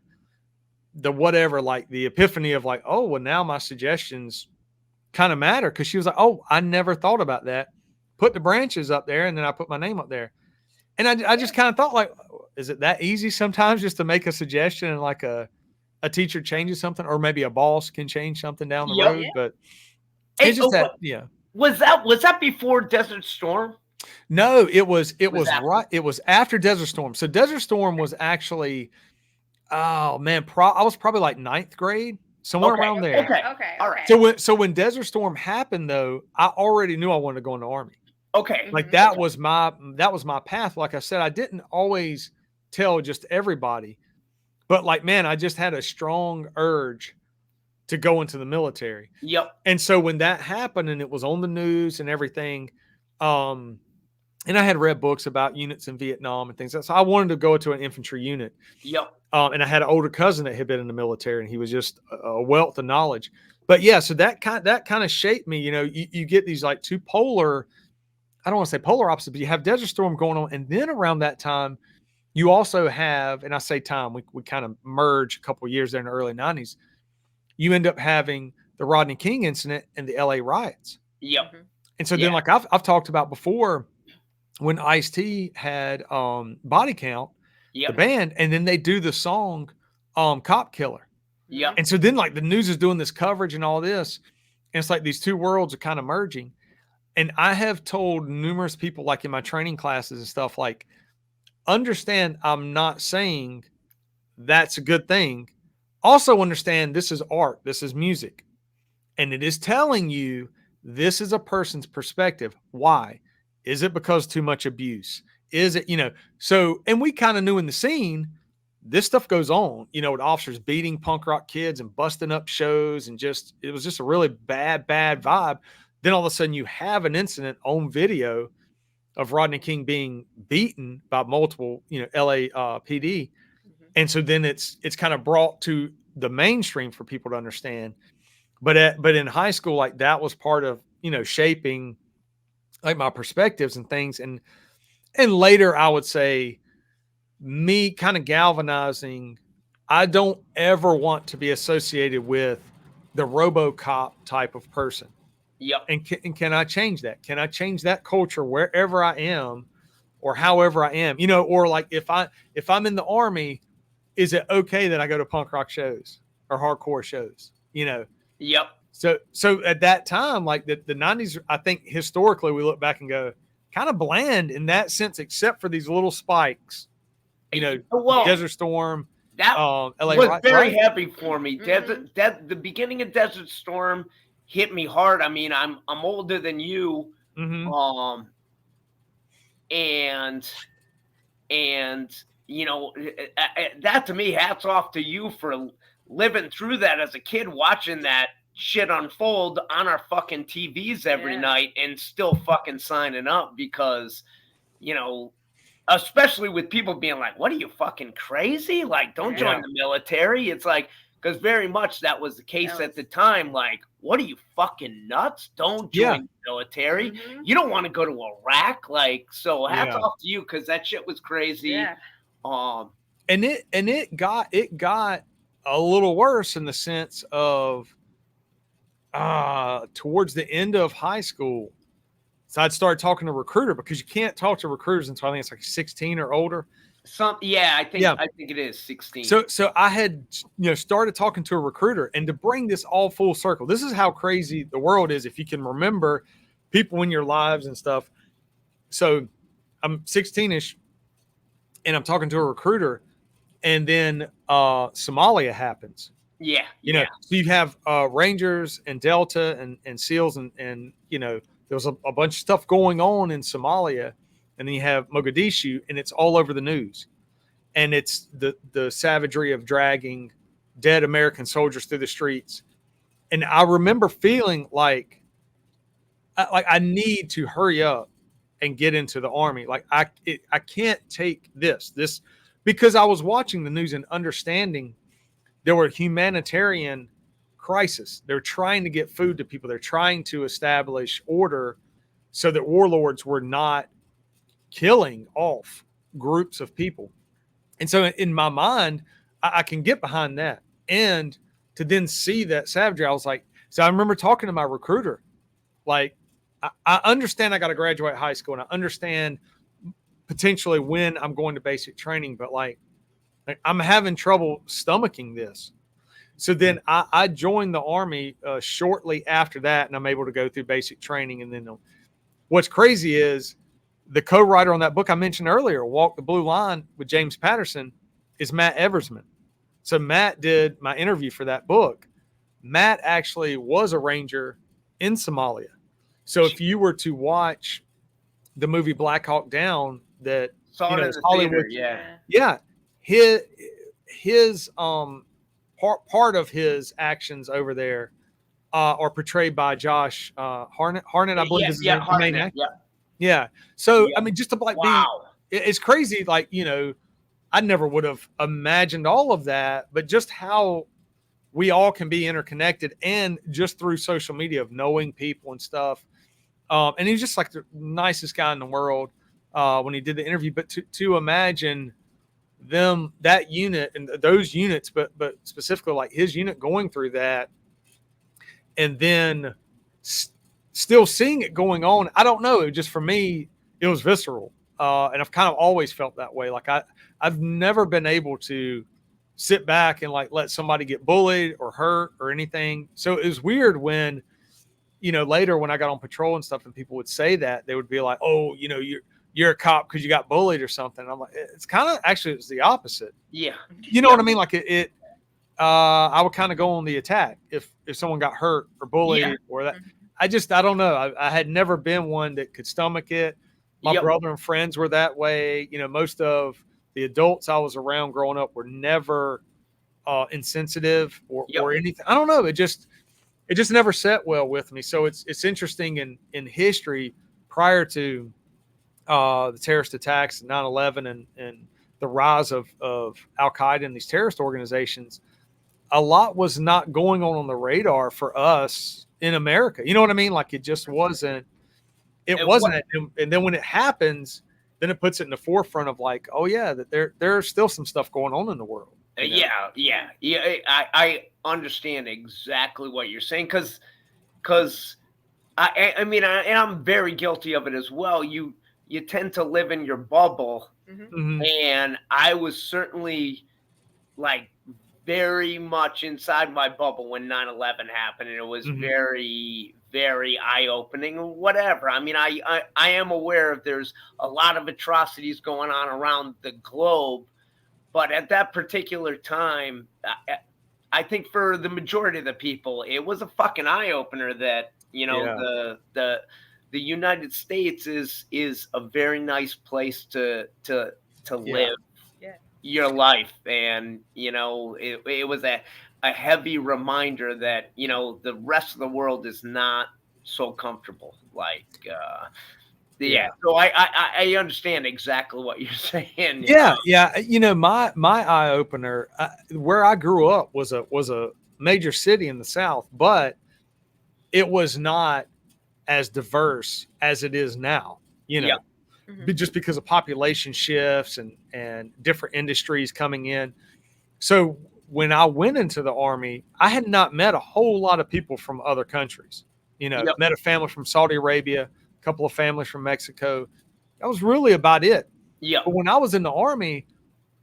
B: whatever, like the epiphany of like, oh, well, now my suggestions kind of matter. Cause she was like, oh, I never thought about that. Put the branches up there. And then I put my name up there. And I just kind of thought like, is it that easy sometimes just to make a suggestion and like a teacher changes something, or maybe a boss can change something down the road. But it's just that, yeah.
C: Was that before Desert Storm?
B: No, it was after Desert Storm. So Desert Storm was actually, oh man, I was probably like 9th grade, somewhere around there.
D: Okay. All
B: right. So when Desert Storm happened though, I already knew I wanted to go in the Army.
C: Okay.
B: Like that was my path. Like I said, I didn't always tell just everybody, but like, man, I just had a strong urge to go into the military.
C: Yep.
B: And so when that happened and it was on the news and everything, and I had read books about units in Vietnam and things. So I wanted to go to an infantry unit.
C: Yep.
B: And I had an older cousin that had been in the military, and he was just a wealth of knowledge. But yeah, so that kind of shaped me. You know, you get these like 2 polar, I don't want to say polar opposites, but you have Desert Storm going on. And then around that time, you also have, and I say time, we kind of merge a couple of years there in the early 90s. You end up having the Rodney King incident and the LA riots.
C: Yep.
B: And so then like I've talked about before, when Ice-T had Body Count, the band, and then they do the song Cop Killer.
C: Yeah.
B: And so then like the news is doing this coverage and all this. And it's like these 2 worlds are kind of merging. And I have told numerous people, like in my training classes and stuff, like, understand I'm not saying that's a good thing. Also understand this is art, this is music, and it is telling you this is a person's perspective. Why? Is it because too much abuse? Is it, so, and we kind of knew in the scene, this stuff goes on, with officers beating punk rock kids and busting up shows, and it was just a really bad vibe. Then all of a sudden you have an incident on video of Rodney King being beaten by multiple, LA PD. And so then it's kind of brought to the mainstream for people to understand. But in high school, like, that was part of, shaping like my perspectives and things. And later I would say me kind of galvanizing, I don't ever want to be associated with the RoboCop type of person.
C: Yep.
B: And can I change that? Can I change that culture wherever I am or however I am? Or like if I'm in the Army, is it okay that I go to punk rock shows or hardcore shows?
C: Yep.
B: So at that time, like the 90s, I think historically we look back and go kind of bland in that sense, except for these little spikes, Desert Storm.
C: That
B: LA
C: was very
B: right?
C: heavy for me.
D: Mm-hmm.
C: The beginning of Desert Storm hit me hard. I mean, I'm older than you.
B: Mm-hmm.
C: And that to me, hats off to you for living through that as a kid, watching that shit unfold on our fucking TVs every night and still fucking signing up because, especially with people being like, what are you, fucking crazy? Like, don't join the military. It's like, because very much that was the case at the time. Like, what are you, fucking nuts? Don't join the military.
D: Mm-hmm.
C: You don't want to go to Iraq. Like, so hats off to you because that shit was crazy.
D: Yeah.
B: And it got a little worse in the sense of towards the end of high school. So I'd started talking to a recruiter because you can't talk to recruiters until I think it's like 16 or older.
C: I think it is 16.
B: So I had started talking to a recruiter, and to bring this all full circle, this is how crazy the world is if you can remember people in your lives and stuff. So I'm 16ish, and I'm talking to a recruiter, and then Somalia happens.
C: Yeah.
B: So you have Rangers and Delta and SEALs and there was a bunch of stuff going on in Somalia, and then you have Mogadishu, and it's all over the news. And it's the savagery of dragging dead American soldiers through the streets. And I remember feeling like I need to hurry up and get into the Army. Like I can't take this because I was watching the news and understanding there were humanitarian crisis. They're trying to get food to people. They're trying to establish order so that warlords were not killing off groups of people. And so in my mind, I can get behind that. And to then see that savagery, I was like, so I remember talking to my recruiter, like, I understand I got to graduate high school, and I understand potentially when I'm going to basic training, but like I'm having trouble stomaching this. So then I joined the Army shortly after that, and I'm able to go through basic training. And then what's crazy is the co-writer on that book I mentioned earlier, Walk the Blue Line with James Patterson, is Matt Eversman. So Matt did my interview for that book. Matt actually was a Ranger in Somalia. So if you were to watch the movie Black Hawk Down, that
C: Hollywood,
B: his part of his actions over there are portrayed by Josh Hartnett, I believe is his main actor. Yeah. So I mean, just to like it's crazy. Like I never would have imagined all of that, but just how we all can be interconnected, and just through social media of knowing people and stuff. And he's just like the nicest guy in the world when he did the interview. But to imagine them, that unit and those units, but specifically like his unit going through that, and then still seeing it going on. I don't know. Just for me, it was visceral. And I've kind of always felt that way. Like I've never been able to sit back and like let somebody get bullied or hurt or anything. So it was weird when, later when I got on patrol and stuff and people would say that, they would be like, oh, you're a cop because you got bullied or something. And I'm like, it's kind of, actually, it's the opposite.
C: Yeah.
B: You know what I mean? Like it I would kind of go on the attack if someone got hurt or bullied or that. I don't know. I had never been one that could stomach it. My brother and friends were that way. You know, most of the adults I was around growing up were never insensitive or anything. I don't know. It just never set well with me. So it's interesting in history prior to the terrorist attacks, 9/11, and the rise of Al Qaeda and these terrorist organizations. A lot was not going on the radar for us in America. You know what I mean? Like it just wasn't. It wasn't. And then when it happens, then it puts it in the forefront of like, oh yeah, that there's still some stuff going on in the world. You know?
C: Yeah. I understand exactly what you're saying because I mean, and I'm very guilty of it as well. You tend to live in your bubble, and I was certainly like very much inside my bubble when 9/11 happened, and it was very, very eye-opening. Whatever. I mean, I am aware of there's a lot of atrocities going on around the globe, but at that particular time, I think for the majority of the people, it was a fucking eye-opener that, you know, the United States is a very nice place to live your life. And, you know, it was a heavy reminder that, you know, the rest of the world is not so comfortable. Like, so I understand exactly what you're saying.
B: Yeah. You know, my eye opener, where I grew up was a major city in the South, but it was not as diverse as it is now, you know, just because of population shifts and different industries coming in. So when I went into the Army, I had not met a whole lot of people from other countries. You know, met a family from Saudi Arabia, a couple of families from Mexico. That was really about it. But when I was in the Army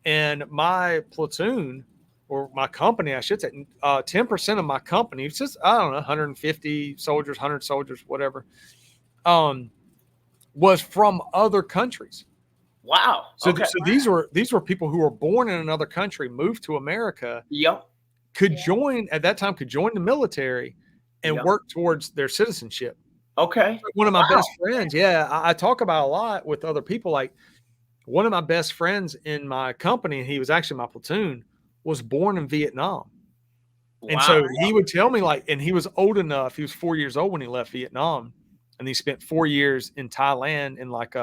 B: and my platoon, or my company, I should say, 10% of my company, it's just, I don't know, 150 soldiers, 100 soldiers, whatever, was from other countries.
C: Wow.
B: So these were people who were born in another country, moved to America, could join the military and work towards their citizenship.
C: Okay.
B: One of my best friends, I talk about a lot with other people. Like one of my best friends in my company, he was actually my platoon, was born in Vietnam. And so he would tell me like, and he was old enough, he was 4 years old when he left Vietnam, and he spent 4 years in Thailand in like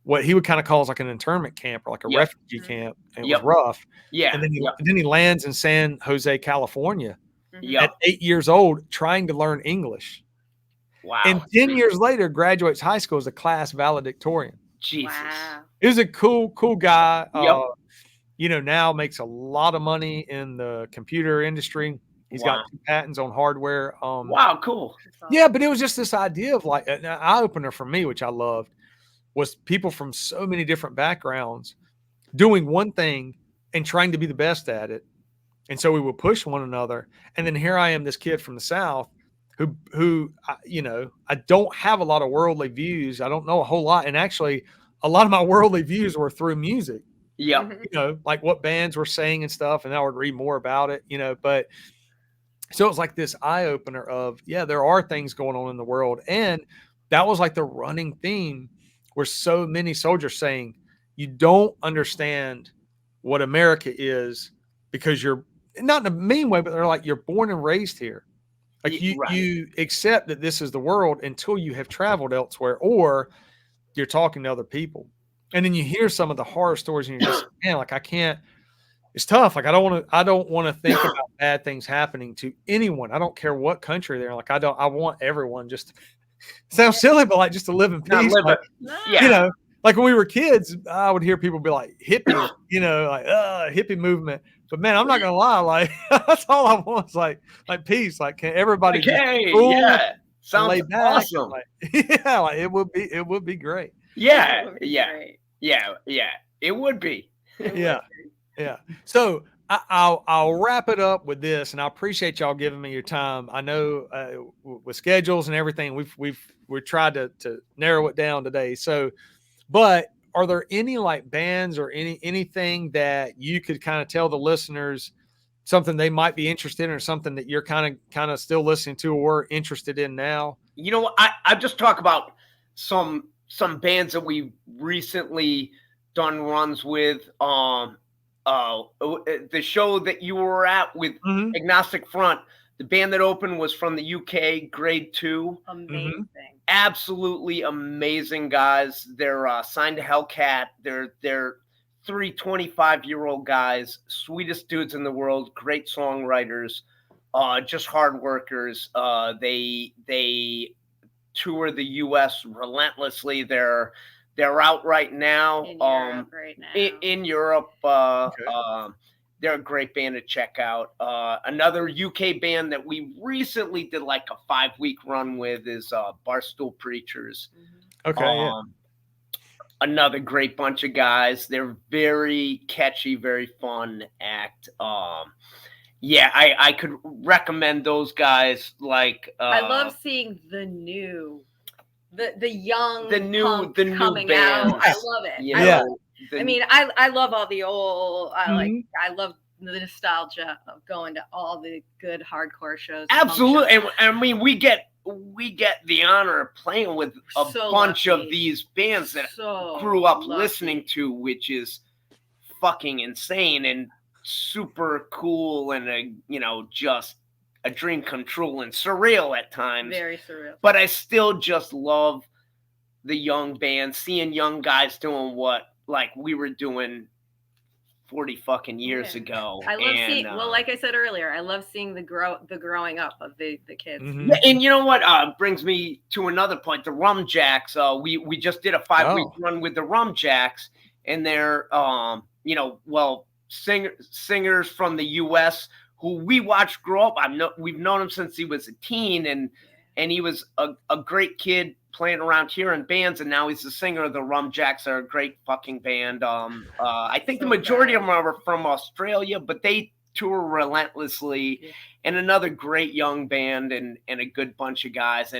B: what he would kind of call as like an internment camp or like a refugee camp. And it was rough. And then he lands in San Jose, California at 8 years old, trying to learn English.
C: Wow.
B: And 10 years later, graduates high school as a class valedictorian.
C: Jesus.
B: He was a cool guy. You know, now makes a lot of money in the computer industry. He's got 2 patents on hardware.
C: Wow, cool.
B: Yeah, but it was just this idea of like an eye opener for me, which I loved, was people from so many different backgrounds doing one thing and trying to be the best at it. And so we would push one another. And then here I am, this kid from the South who you know, I don't have a lot of worldly views. I don't know a whole lot. And actually, a lot of my worldly views were through music. You know, like what bands were saying and stuff. And I would read more about it, you know, but so it was like this eye opener of, there are things going on in the world. And that was like the running theme where so many soldiers saying, you don't understand what America is because you're not in a mean way, but they're like, you're born and raised here. Like you accept that this is the world until you have traveled elsewhere or you're talking to other people. And then you hear some of the horror stories and you're just, man, like I can't, it's tough. Like I don't want to think about bad things happening to anyone. I don't care what country they're in. Like I want everyone just to, sounds silly, but like just to live in peace. Like, you know, like when we were kids, I would hear people be like hippie, you know, like hippie movement. But man, I'm not gonna lie, like that's all I want is like peace. Like can everybody
C: sounds
B: lay back
C: awesome.
B: Like, like it would be great.
C: It would be.
B: Yeah. So I'll wrap it up with this, and I appreciate y'all giving me your time. I know with schedules and everything, we've tried to narrow it down today. So, but are there any like bands or anything that you could kind of tell the listeners something they might be interested in, or something that you're kind of still listening to or interested in now?
C: You know what? I just talk about some bands that we recently done runs with. The show that you were at with Agnostic Front, the band that opened was from the UK, Grade 2.
D: Amazing.
C: Absolutely amazing guys. They're signed to Hellcat. They're 3 25-year-old guys, sweetest dudes in the world, great songwriters, just hard workers. They tour the US relentlessly. They're out right now. In Europe. They're a great band to check out. Another UK band that we recently did like a 5-week run with is Barstool Preachers.
B: Okay.
C: Another great bunch of guys. They're very catchy, very fun act. I could recommend those guys. Like
D: I love seeing the young punk
C: the new
D: coming
C: bands.
D: out. I love it. I love all the old. I love the nostalgia of going to all the good hardcore shows.
C: Absolutely, and I mean we get the honor of playing with a bunch of these bands that grew up listening to, which is fucking insane and super cool and just a dream come true and surreal at times.
D: Very surreal.
C: But I still just love the young bands, seeing young guys doing what like we were doing 40 fucking years ago.
D: I love seeing, like I said earlier, I love seeing the growing up of the kids.
C: Yeah, and you know what brings me to another point, the Rum Jacks. We just did a 5-week run with the Rum Jacks, and they're singers from the US who we watched grow up. We've known him since he was a teen, and he was a great kid playing around here in bands, and now he's the singer of the Rum Jacks. Are a great fucking band. I think the majority of them are from Australia, but they tour relentlessly. Yeah. And another great young band and a good bunch of guys.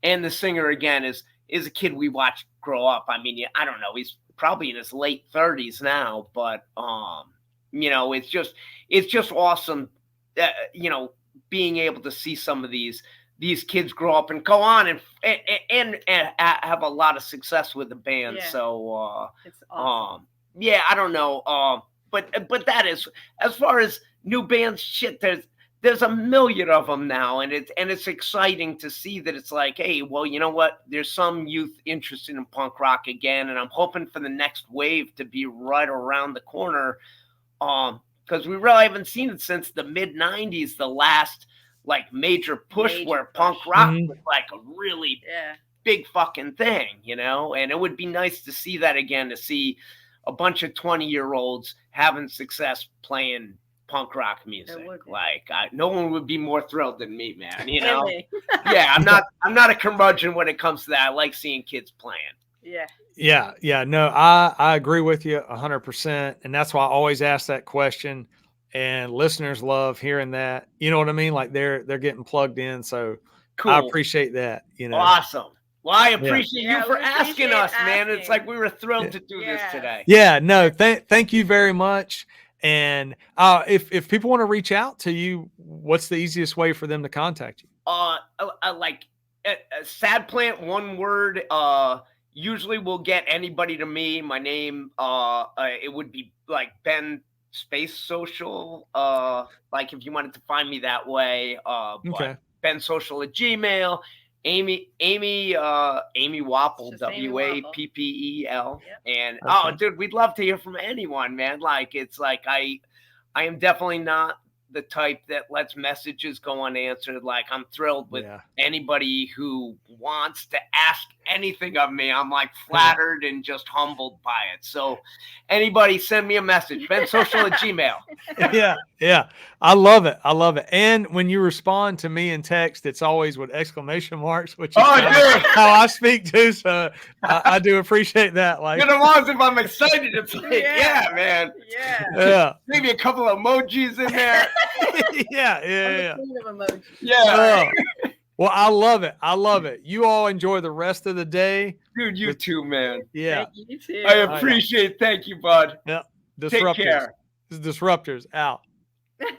C: And the singer again is a kid we watched grow up. I mean, I don't know, he's probably in his late 30s now, but it's just awesome. Being able to see some of these kids grow up and go on and have a lot of success with the band. Yeah. So,
D: it's awesome.
C: I don't know. But that is, as far as new bands, shit, there's a million of them now. And it's exciting to see that it's like, hey, well, you know what? There's some youth interested in punk rock again. And I'm hoping for the next wave to be right around the corner. Because we really haven't seen it since the mid 90s, the last like major push where punk rock was like a really big fucking thing, and it would be nice to see that again, to see a bunch of 20-year-olds having success playing punk rock music. Like no one would be more thrilled than me, man.
D: Really?
C: Yeah, I'm not a curmudgeon when it comes to that. I like seeing kids playing.
B: Yeah. No, I agree with you 100%. And that's why I always ask that question, and listeners love hearing that. You know what I mean? Like they're getting plugged in. So cool. I appreciate that.
C: Awesome. Well, I appreciate you for asking us, man. It's like we were thrilled to do this today.
B: Yeah, no, thank you very much. And if people want to reach out to you, what's the easiest way for them to contact you?
C: Like Sad Plant, one word. Usually we'll get anybody to me. My name, it would be like Ben Space Social. Like if you wanted to find me that way, okay. Ben Social at Gmail. Amy Wapple, WAPPEL. And dude, we'd love to hear from anyone, man. Like it's like I am definitely not the type that lets messages go unanswered. Like I'm thrilled with anybody who wants to ask anything of me. I'm like flattered and just humbled by it. So anybody send me a message, bensocial@gmail.
B: Yeah. I love it. And when you respond to me in text, it's always with exclamation marks, which is how I speak too. So I do appreciate that. Like,
C: as long as if I'm excited, it's like, man.
B: Yeah.
C: Maybe a couple of emojis in there.
B: Yeah.
C: Yeah.
B: Well, I love it. You all enjoy the rest of the day.
C: Dude, you too, man.
B: Yeah.
D: Thank you too.
C: I appreciate it. Thank you, bud.
B: Yeah.
C: Take care.
B: Disruptors out.